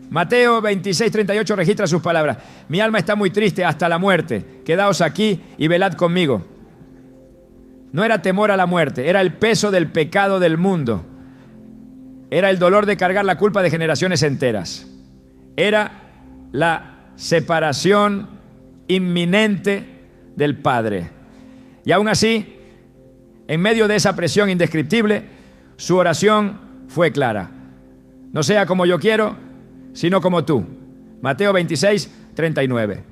Mateo 26:38 registra sus palabras: mi alma está muy triste hasta la muerte, quedaos aquí y velad conmigo. No era temor a la muerte, era el peso del pecado del mundo. Era el dolor de cargar la culpa de generaciones enteras. Era la separación inminente del Padre. Y aún así, en medio de esa presión indescriptible, su oración fue clara: no sea como yo quiero, sino como tú. Mateo 26:39.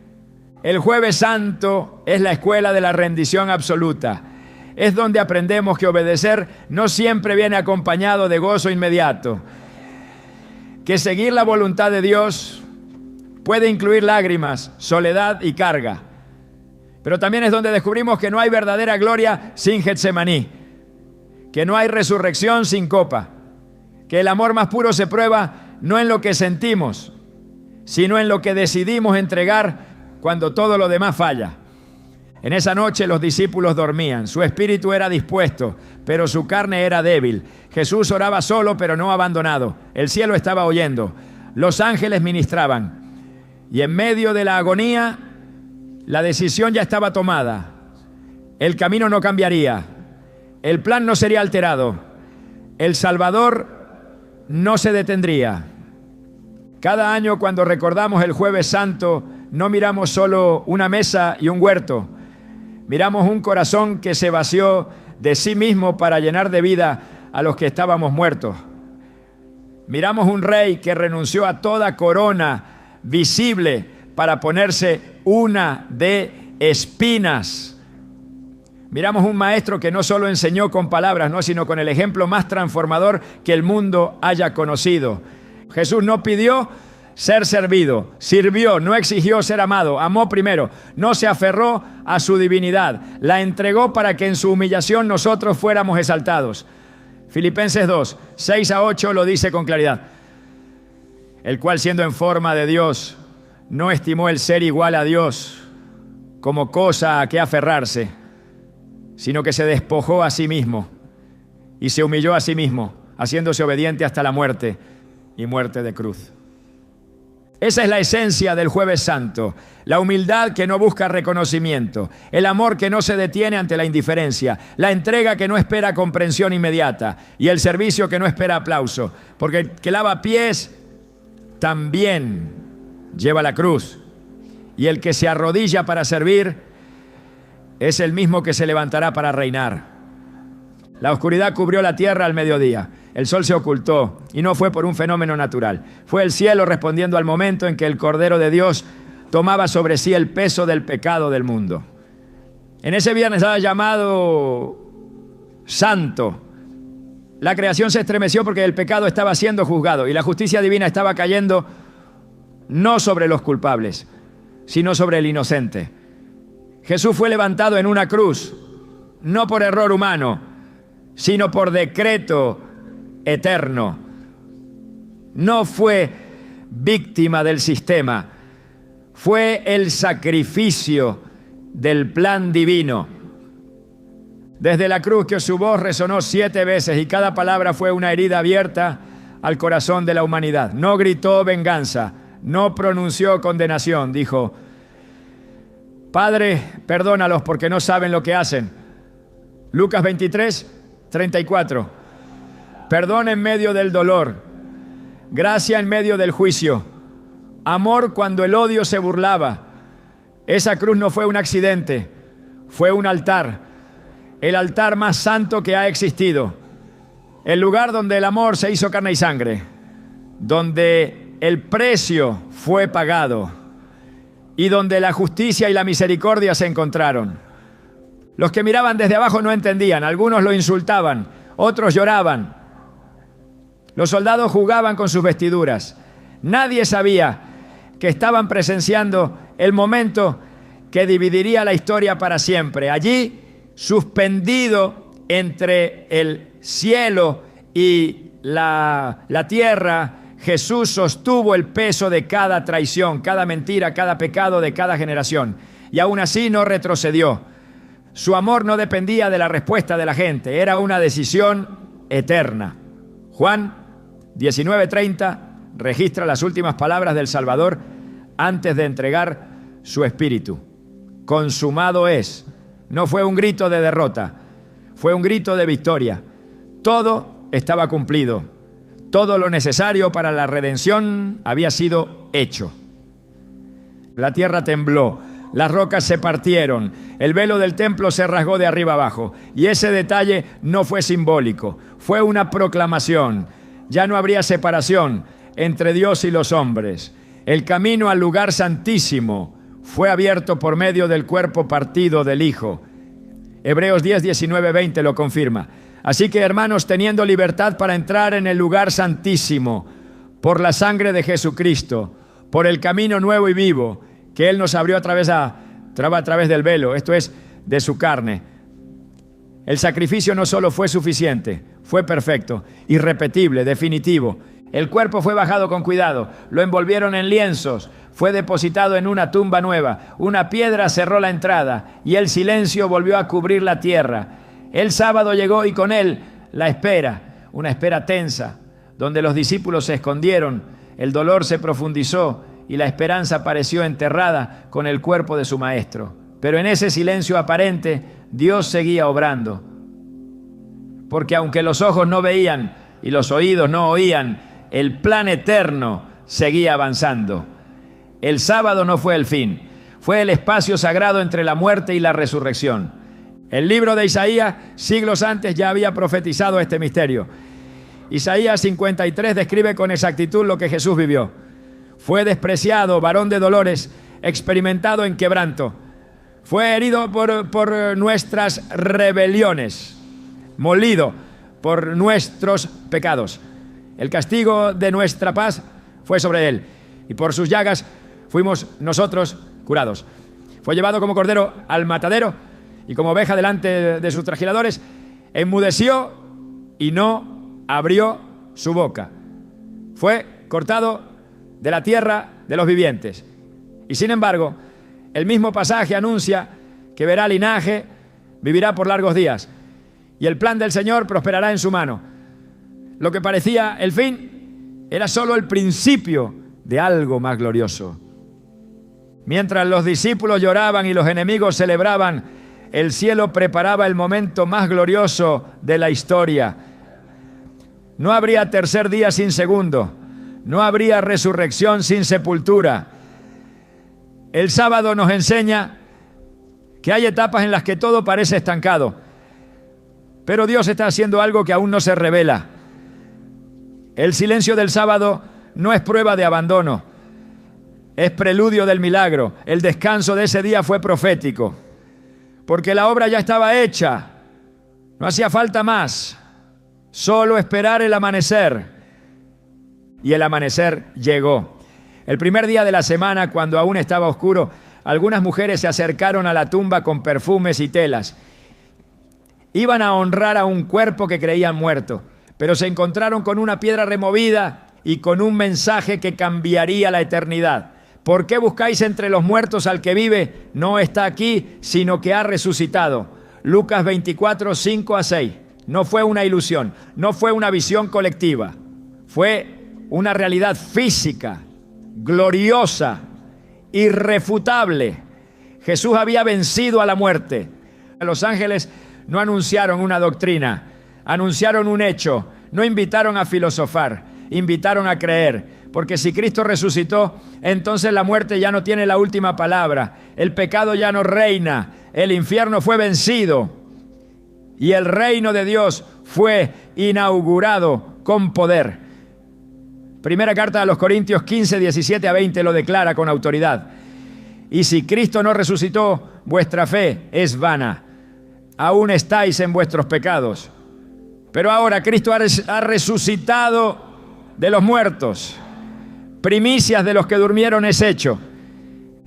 El Jueves Santo es la escuela de la rendición absoluta. Es donde aprendemos que obedecer no siempre viene acompañado de gozo inmediato. Que seguir la voluntad de Dios puede incluir lágrimas, soledad y carga. Pero también es donde descubrimos que no hay verdadera gloria sin Getsemaní, que no hay resurrección sin copa, que el amor más puro se prueba no en lo que sentimos, sino en lo que decidimos entregar cuando todo lo demás falla. En esa noche los discípulos dormían, su espíritu era dispuesto, pero su carne era débil. Jesús oraba solo, pero no abandonado. El cielo estaba oyendo, los ángeles ministraban, y en medio de la agonía, la decisión ya estaba tomada. El camino no cambiaría, el plan no sería alterado, el Salvador no se detendría. Cada año cuando recordamos el Jueves Santo, no miramos solo una mesa y un huerto, miramos un corazón que se vació de sí mismo para llenar de vida a los que estábamos muertos. Miramos un rey que renunció a toda corona visible para ponerse una de espinas. Miramos un maestro que no solo enseñó con palabras, no, sino con el ejemplo más transformador que el mundo haya conocido. Jesús no pidió ser servido, sirvió, no exigió ser amado, amó primero, no se aferró a su divinidad, la entregó para que en su humillación nosotros fuéramos exaltados. Filipenses 2, 6-8 lo dice con claridad. El cual, siendo en forma de Dios, no estimó el ser igual a Dios como cosa a que aferrarse, sino que se despojó a sí mismo y se humilló a sí mismo, haciéndose obediente hasta la muerte y muerte de cruz. Esa es la esencia del Jueves Santo, la humildad que no busca reconocimiento, el amor que no se detiene ante la indiferencia, la entrega que no espera comprensión inmediata y el servicio que no espera aplauso, porque el que lava pies también lleva la cruz, y el que se arrodilla para servir es el mismo que se levantará para reinar. La oscuridad cubrió la tierra al mediodía. El sol se ocultó y no fue por un fenómeno natural. Fue el cielo respondiendo al momento en que el Cordero de Dios tomaba sobre sí el peso del pecado del mundo. En ese viernes llamado Santo, la creación se estremeció porque el pecado estaba siendo juzgado y la justicia divina estaba cayendo no sobre los culpables, sino sobre el inocente. Jesús fue levantado en una cruz, no por error humano, sino por decreto eterno. No fue víctima del sistema, fue el sacrificio del plan divino. Desde la cruz que su voz resonó 7 veces y cada palabra fue una herida abierta al corazón de la humanidad. No gritó venganza, no pronunció condenación, dijo: Padre, perdónalos porque no saben lo que hacen. Lucas 23, 34. Perdón en medio del dolor, gracia en medio del juicio, amor cuando el odio se burlaba. Esa cruz no fue un accidente, fue un altar, el altar más santo que ha existido, el lugar donde el amor se hizo carne y sangre, donde el precio fue pagado y donde la justicia y la misericordia se encontraron. Los que miraban desde abajo no entendían, algunos lo insultaban, otros lloraban. Los soldados jugaban con sus vestiduras. Nadie sabía que estaban presenciando el momento que dividiría la historia para siempre. Allí, suspendido entre el cielo y la tierra, Jesús sostuvo el peso de cada traición, cada mentira, cada pecado de cada generación. Y aún así no retrocedió. Su amor no dependía de la respuesta de la gente, era una decisión eterna. Juan 19:30 registra las últimas palabras del Salvador antes de entregar su espíritu. Consumado es. No fue un grito de derrota, fue un grito de victoria. Todo estaba cumplido. Todo lo necesario para la redención había sido hecho. La tierra tembló, las rocas se partieron, el velo del templo se rasgó de arriba abajo. Y ese detalle no fue simbólico, fue una proclamación. Ya no habría separación entre Dios y los hombres. El camino al lugar santísimo fue abierto por medio del cuerpo partido del Hijo. Hebreos 10, 19, 20 lo confirma. Así que, hermanos, teniendo libertad para entrar en el lugar santísimo por la sangre de Jesucristo, por el camino nuevo y vivo que Él nos abrió a través del velo, esto es, de su carne. El sacrificio no solo fue suficiente, fue perfecto, irrepetible, definitivo. El cuerpo fue bajado con cuidado, lo envolvieron en lienzos, fue depositado en una tumba nueva, una piedra cerró la entrada y el silencio volvió a cubrir la tierra. El sábado llegó y con él la espera, una espera tensa, donde los discípulos se escondieron, el dolor se profundizó y la esperanza pareció enterrada con el cuerpo de su maestro. Pero en ese silencio aparente, Dios seguía obrando. Porque aunque los ojos no veían y los oídos no oían, el plan eterno seguía avanzando. El sábado no fue el fin, fue el espacio sagrado entre la muerte y la resurrección. El libro de Isaías, siglos antes, ya había profetizado este misterio. Isaías 53 describe con exactitud lo que Jesús vivió. Fue despreciado, varón de dolores, experimentado en quebranto. Fue herido por nuestras rebeliones, molido por nuestros pecados. El castigo de nuestra paz fue sobre él, y por sus llagas fuimos nosotros curados. Fue llevado como cordero al matadero, y como oveja delante de sus trasquiladores, enmudeció y no abrió su boca. Fue cortado de la tierra de los vivientes. Y sin embargo, el mismo pasaje anuncia que verá linaje, vivirá por largos días, y el plan del Señor prosperará en su mano. Lo que parecía el fin era solo el principio de algo más glorioso. Mientras los discípulos lloraban y los enemigos celebraban, el cielo preparaba el momento más glorioso de la historia. No habría tercer día sin segundo, no habría resurrección sin sepultura. El sábado nos enseña que hay etapas en las que todo parece estancado, pero Dios está haciendo algo que aún no se revela. El silencio del sábado no es prueba de abandono, es preludio del milagro. El descanso de ese día fue profético, porque la obra ya estaba hecha, no hacía falta más, solo esperar el amanecer. Y el amanecer llegó. El primer día de la semana, cuando aún estaba oscuro, algunas mujeres se acercaron a la tumba con perfumes y telas. Iban a honrar a un cuerpo que creían muerto, pero se encontraron con una piedra removida y con un mensaje que cambiaría la eternidad. ¿Por qué buscáis entre los muertos al que vive? No está aquí, sino que ha resucitado. Lucas 24, 5-6. No fue una ilusión, no fue una visión colectiva. Fue una realidad física, gloriosa, irrefutable. Jesús había vencido a la muerte. Los ángeles no anunciaron una doctrina, anunciaron un hecho, no invitaron a filosofar, invitaron a creer. Porque si Cristo resucitó, entonces la muerte ya no tiene la última palabra, el pecado ya no reina, el infierno fue vencido y el reino de Dios fue inaugurado con poder. Primera carta a los Corintios 15, 17-20 lo declara con autoridad. Y si Cristo no resucitó, vuestra fe es vana. Aún estáis en vuestros pecados. Pero ahora Cristo ha resucitado de los muertos. Primicias de los que durmieron es hecho.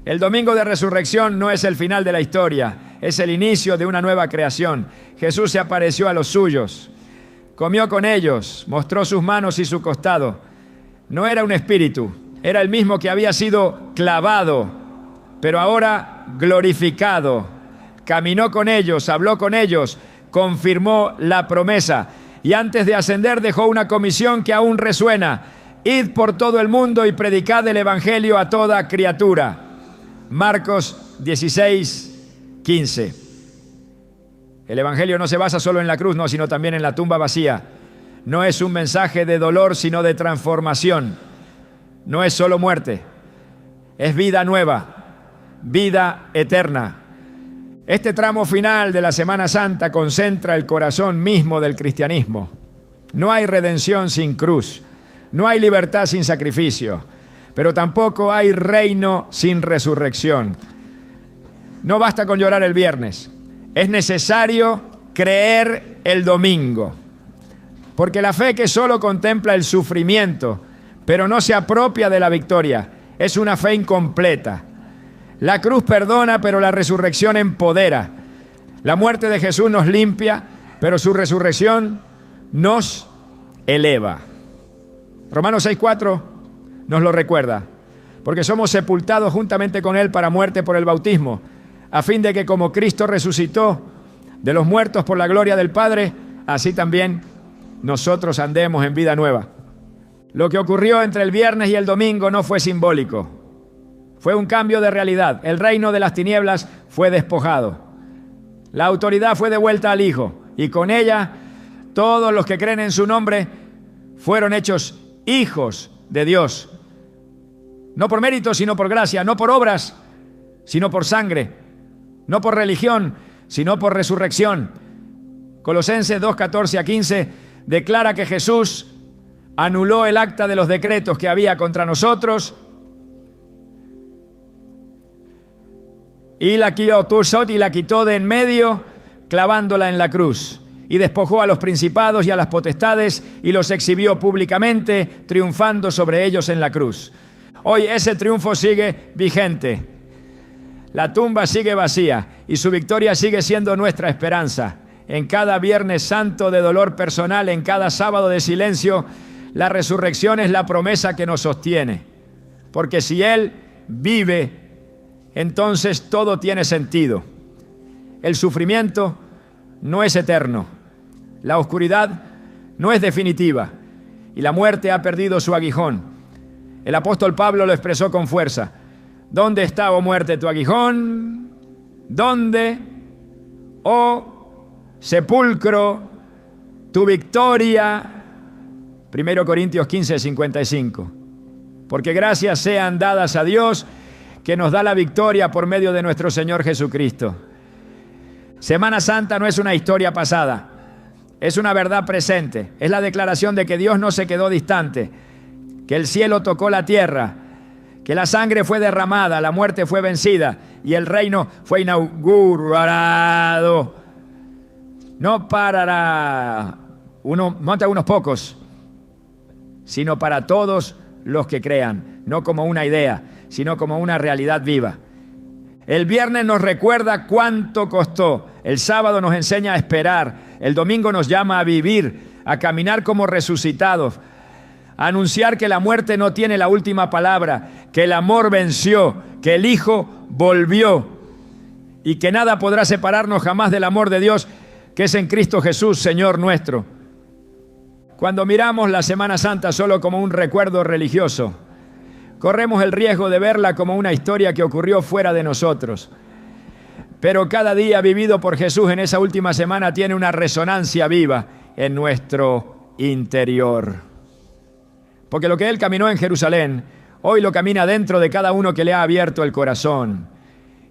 El domingo de resurrección no es el final de la historia, es el inicio de una nueva creación. Jesús se apareció a los suyos, comió con ellos, mostró sus manos y su costado. No era un espíritu, era el mismo que había sido clavado, pero ahora glorificado. Caminó con ellos, habló con ellos, confirmó la promesa y antes de ascender dejó una comisión que aún resuena. Id por todo el mundo y predicad el evangelio a toda criatura. Marcos 16, 15. El evangelio no se basa solo en la cruz, no, sino también en la tumba vacía. No es un mensaje de dolor, sino de transformación. No es solo muerte, es vida nueva, vida eterna. Este tramo final de la Semana Santa concentra el corazón mismo del cristianismo. No hay redención sin cruz, no hay libertad sin sacrificio, pero tampoco hay reino sin resurrección. No basta con llorar el viernes, es necesario creer el domingo. Porque la fe que solo contempla el sufrimiento, pero no se apropia de la victoria, es una fe incompleta. La cruz perdona, pero la resurrección empodera. La muerte de Jesús nos limpia, pero su resurrección nos eleva. Romanos 6:4 nos lo recuerda. Porque somos sepultados juntamente con Él para muerte por el bautismo, a fin de que como Cristo resucitó de los muertos por la gloria del Padre, así también nosotros andemos en vida nueva. Lo que ocurrió entre el viernes y el domingo no fue simbólico. Fue un cambio de realidad. El reino de las tinieblas fue despojado. La autoridad fue devuelta al Hijo, y con ella todos los que creen en su nombre fueron hechos hijos de Dios. No por mérito, sino por gracia, no por obras, sino por sangre, no por religión, sino por resurrección. Colosenses 2:14-15 declara que Jesús anuló el acta de los decretos que había contra nosotros y la quitó de en medio, clavándola en la cruz. Y despojó a los principados y a las potestades y los exhibió públicamente, triunfando sobre ellos en la cruz. Hoy ese triunfo sigue vigente. La tumba sigue vacía y su victoria sigue siendo nuestra esperanza. En cada Viernes Santo de dolor personal, en cada sábado de silencio, la resurrección es la promesa que nos sostiene. Porque si Él vive, entonces todo tiene sentido. El sufrimiento no es eterno. La oscuridad no es definitiva. Y la muerte ha perdido su aguijón. El apóstol Pablo lo expresó con fuerza. ¿Dónde está, oh muerte, tu aguijón? ¿Dónde, oh sepulcro, tu victoria? 1 Corintios 15:55. Porque gracias sean dadas a Dios, que nos da la victoria por medio de nuestro Señor Jesucristo. Semana Santa no es una historia pasada, es una verdad presente. Es la declaración de que Dios no se quedó distante, que el cielo tocó la tierra, que la sangre fue derramada, la muerte fue vencida y el reino fue inaugurado. No para unos pocos, sino para todos los que crean, no como una idea, sino como una realidad viva. El viernes nos recuerda cuánto costó, el sábado nos enseña a esperar, el domingo nos llama a vivir, a caminar como resucitados, a anunciar que la muerte no tiene la última palabra, que el amor venció, que el Hijo volvió y que nada podrá separarnos jamás del amor de Dios que es en Cristo Jesús, Señor nuestro. Cuando miramos la Semana Santa solo como un recuerdo religioso, corremos el riesgo de verla como una historia que ocurrió fuera de nosotros. Pero cada día vivido por Jesús en esa última semana tiene una resonancia viva en nuestro interior. Porque lo que Él caminó en Jerusalén, hoy lo camina dentro de cada uno que le ha abierto el corazón.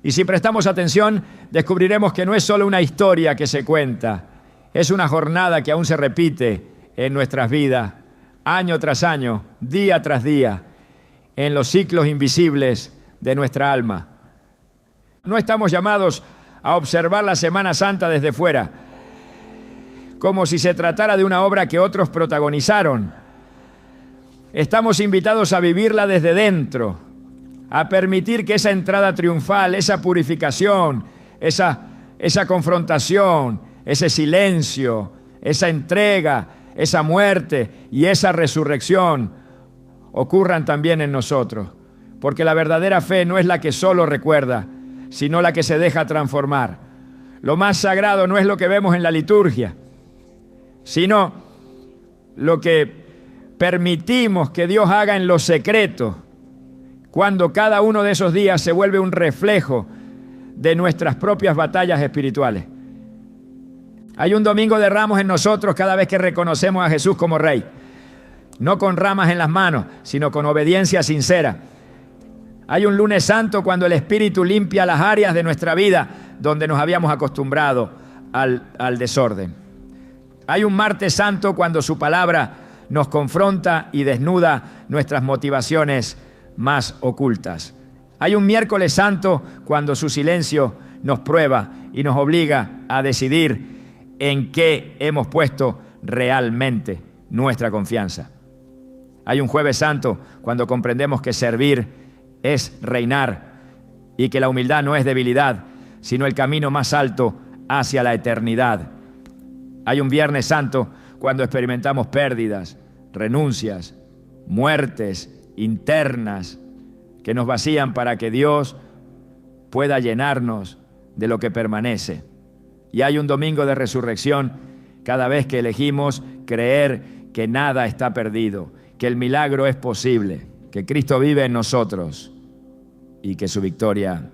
Y si prestamos atención, descubriremos que no es solo una historia que se cuenta, es una jornada que aún se repite en nuestras vidas, año tras año, día tras día, en los ciclos invisibles de nuestra alma. No estamos llamados a observar la Semana Santa desde fuera, como si se tratara de una obra que otros protagonizaron. Estamos invitados a vivirla desde dentro, a permitir que esa entrada triunfal, esa purificación, esa confrontación, ese silencio, esa entrega, esa muerte y esa resurrección ocurran también en nosotros. Porque la verdadera fe no es la que solo recuerda, sino la que se deja transformar. Lo más sagrado no es lo que vemos en la liturgia, sino lo que permitimos que Dios haga en lo secreto, cuando cada uno de esos días se vuelve un reflejo de nuestras propias batallas espirituales. Hay un domingo de Ramos en nosotros cada vez que reconocemos a Jesús como Rey, no con ramas en las manos, sino con obediencia sincera. Hay un lunes santo cuando el Espíritu limpia las áreas de nuestra vida donde nos habíamos acostumbrado al desorden. Hay un martes santo cuando su palabra nos confronta y desnuda nuestras motivaciones más ocultas. Hay un miércoles santo cuando su silencio nos prueba y nos obliga a decidir en qué hemos puesto realmente nuestra confianza. Hay un jueves santo cuando comprendemos que servir es reinar y que la humildad no es debilidad, sino el camino más alto hacia la eternidad. Hay un viernes santo cuando experimentamos pérdidas, renuncias, muertes internas que nos vacían para que Dios pueda llenarnos de lo que permanece. Y hay un domingo de resurrección cada vez que elegimos creer que nada está perdido, que el milagro es posible, que Cristo vive en nosotros y que su victoria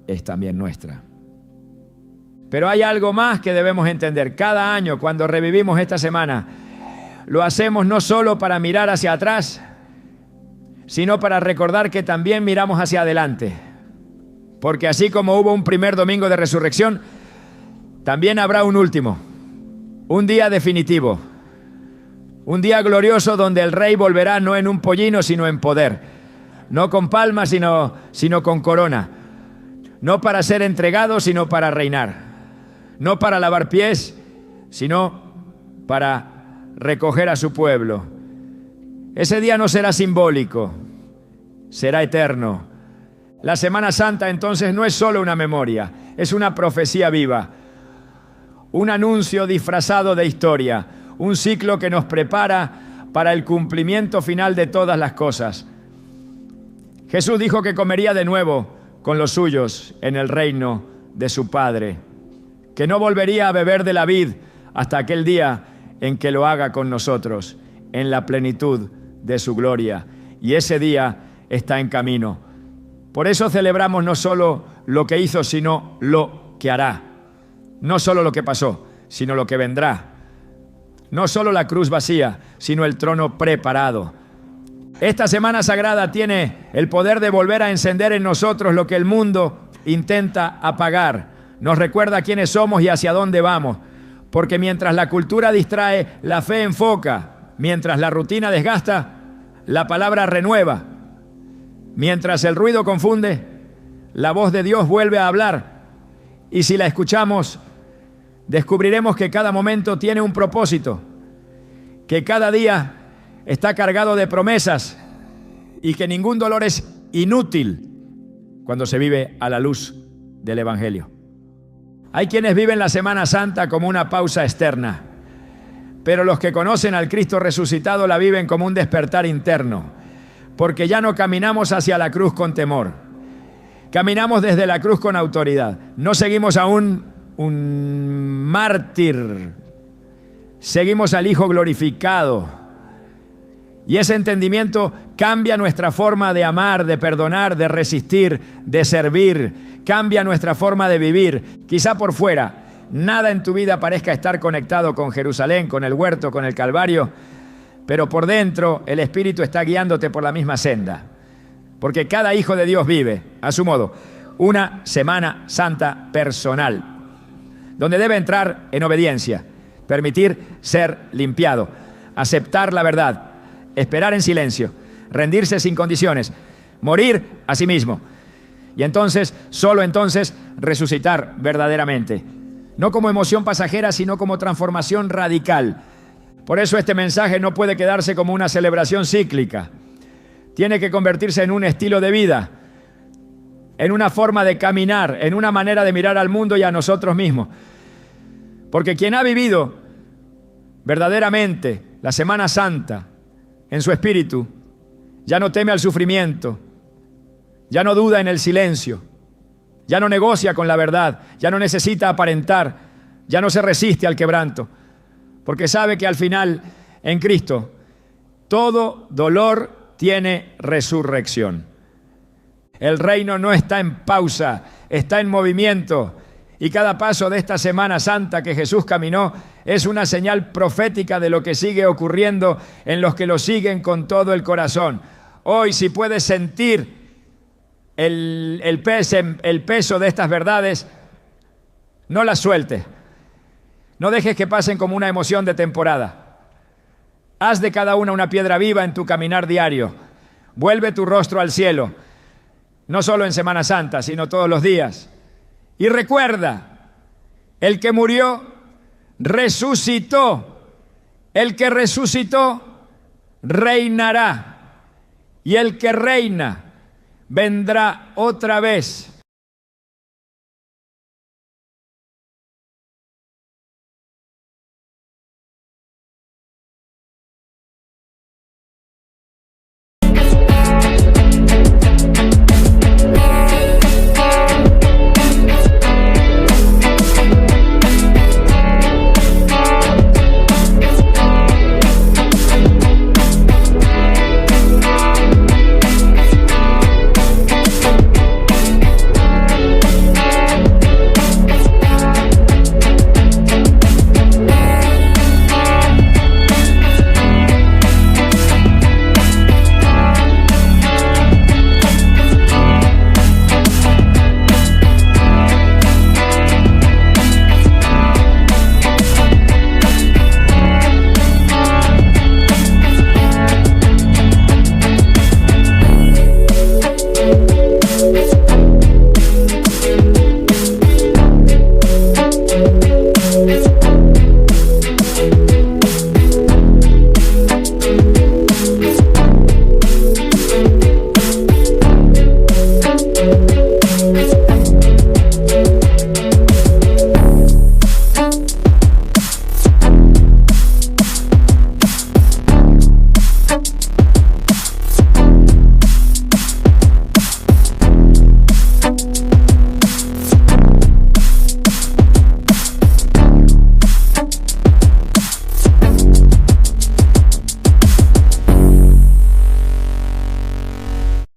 es también nuestra. Pero hay algo más que debemos entender. Cada año, cuando revivimos esta semana, lo hacemos no solo para mirar hacia atrás, sino para recordar que también miramos hacia adelante. Porque así como hubo un primer domingo de resurrección, también habrá un último, un día definitivo, un día glorioso donde el Rey volverá no en un pollino, sino en poder, no con palmas, sino con corona, no para ser entregado, sino para reinar, no para lavar pies, sino para recoger a su pueblo. Ese día no será simbólico, será eterno. La Semana Santa entonces no es solo una memoria, es una profecía viva, un anuncio disfrazado de historia, un ciclo que nos prepara para el cumplimiento final de todas las cosas. Jesús dijo que comería de nuevo con los suyos en el reino de su Padre, que no volvería a beber de la vid hasta aquel día en que lo haga con nosotros, en la plenitud de su gloria. Y ese día está en camino. Por eso celebramos no solo lo que hizo, sino lo que hará. No solo lo que pasó, sino lo que vendrá. No solo la cruz vacía, sino el trono preparado. Esta semana sagrada tiene el poder de volver a encender en nosotros lo que el mundo intenta apagar. Nos recuerda quiénes somos y hacia dónde vamos. Porque mientras la cultura distrae, la fe enfoca. Mientras la rutina desgasta, la palabra renueva. Mientras el ruido confunde, la voz de Dios vuelve a hablar. Y si la escuchamos, descubriremos que cada momento tiene un propósito, que cada día está cargado de promesas y que ningún dolor es inútil cuando se vive a la luz del Evangelio. Hay quienes viven la Semana Santa como una pausa externa, pero los que conocen al Cristo resucitado la viven como un despertar interno, porque ya no caminamos hacia la cruz con temor, caminamos desde la cruz con autoridad. No seguimos a un mártir, seguimos al Hijo glorificado. Y ese entendimiento cambia nuestra forma de amar, de perdonar, de resistir, de servir. Cambia nuestra forma de vivir. Quizá por fuera nada en tu vida parezca estar conectado con Jerusalén, con el huerto, con el Calvario, pero por dentro el Espíritu está guiándote por la misma senda. Porque cada hijo de Dios vive, a su modo, una Semana Santa personal, donde debe entrar en obediencia, permitir ser limpiado, aceptar la verdad, esperar en silencio, rendirse sin condiciones, morir a sí mismo. Y entonces, solo entonces, resucitar verdaderamente. No como emoción pasajera, sino como transformación radical. Por eso este mensaje no puede quedarse como una celebración cíclica. Tiene que convertirse en un estilo de vida, en una forma de caminar, en una manera de mirar al mundo y a nosotros mismos. Porque quien ha vivido verdaderamente la Semana Santa en su espíritu, ya no teme al sufrimiento, ya no duda en el silencio, ya no negocia con la verdad, ya no necesita aparentar, ya no se resiste al quebranto, porque sabe que al final, en Cristo, todo dolor tiene resurrección. El reino no está en pausa, está en movimiento. Y cada paso de esta Semana Santa que Jesús caminó es una señal profética de lo que sigue ocurriendo en los que lo siguen con todo el corazón. Hoy, si puedes sentir el peso de estas verdades, no las sueltes. No dejes que pasen como una emoción de temporada. Haz de cada una piedra viva en tu caminar diario. Vuelve tu rostro al cielo, no solo en Semana Santa, sino todos los días. Y recuerda, el que murió, resucitó. El que resucitó, reinará. Y el que reina, vendrá otra vez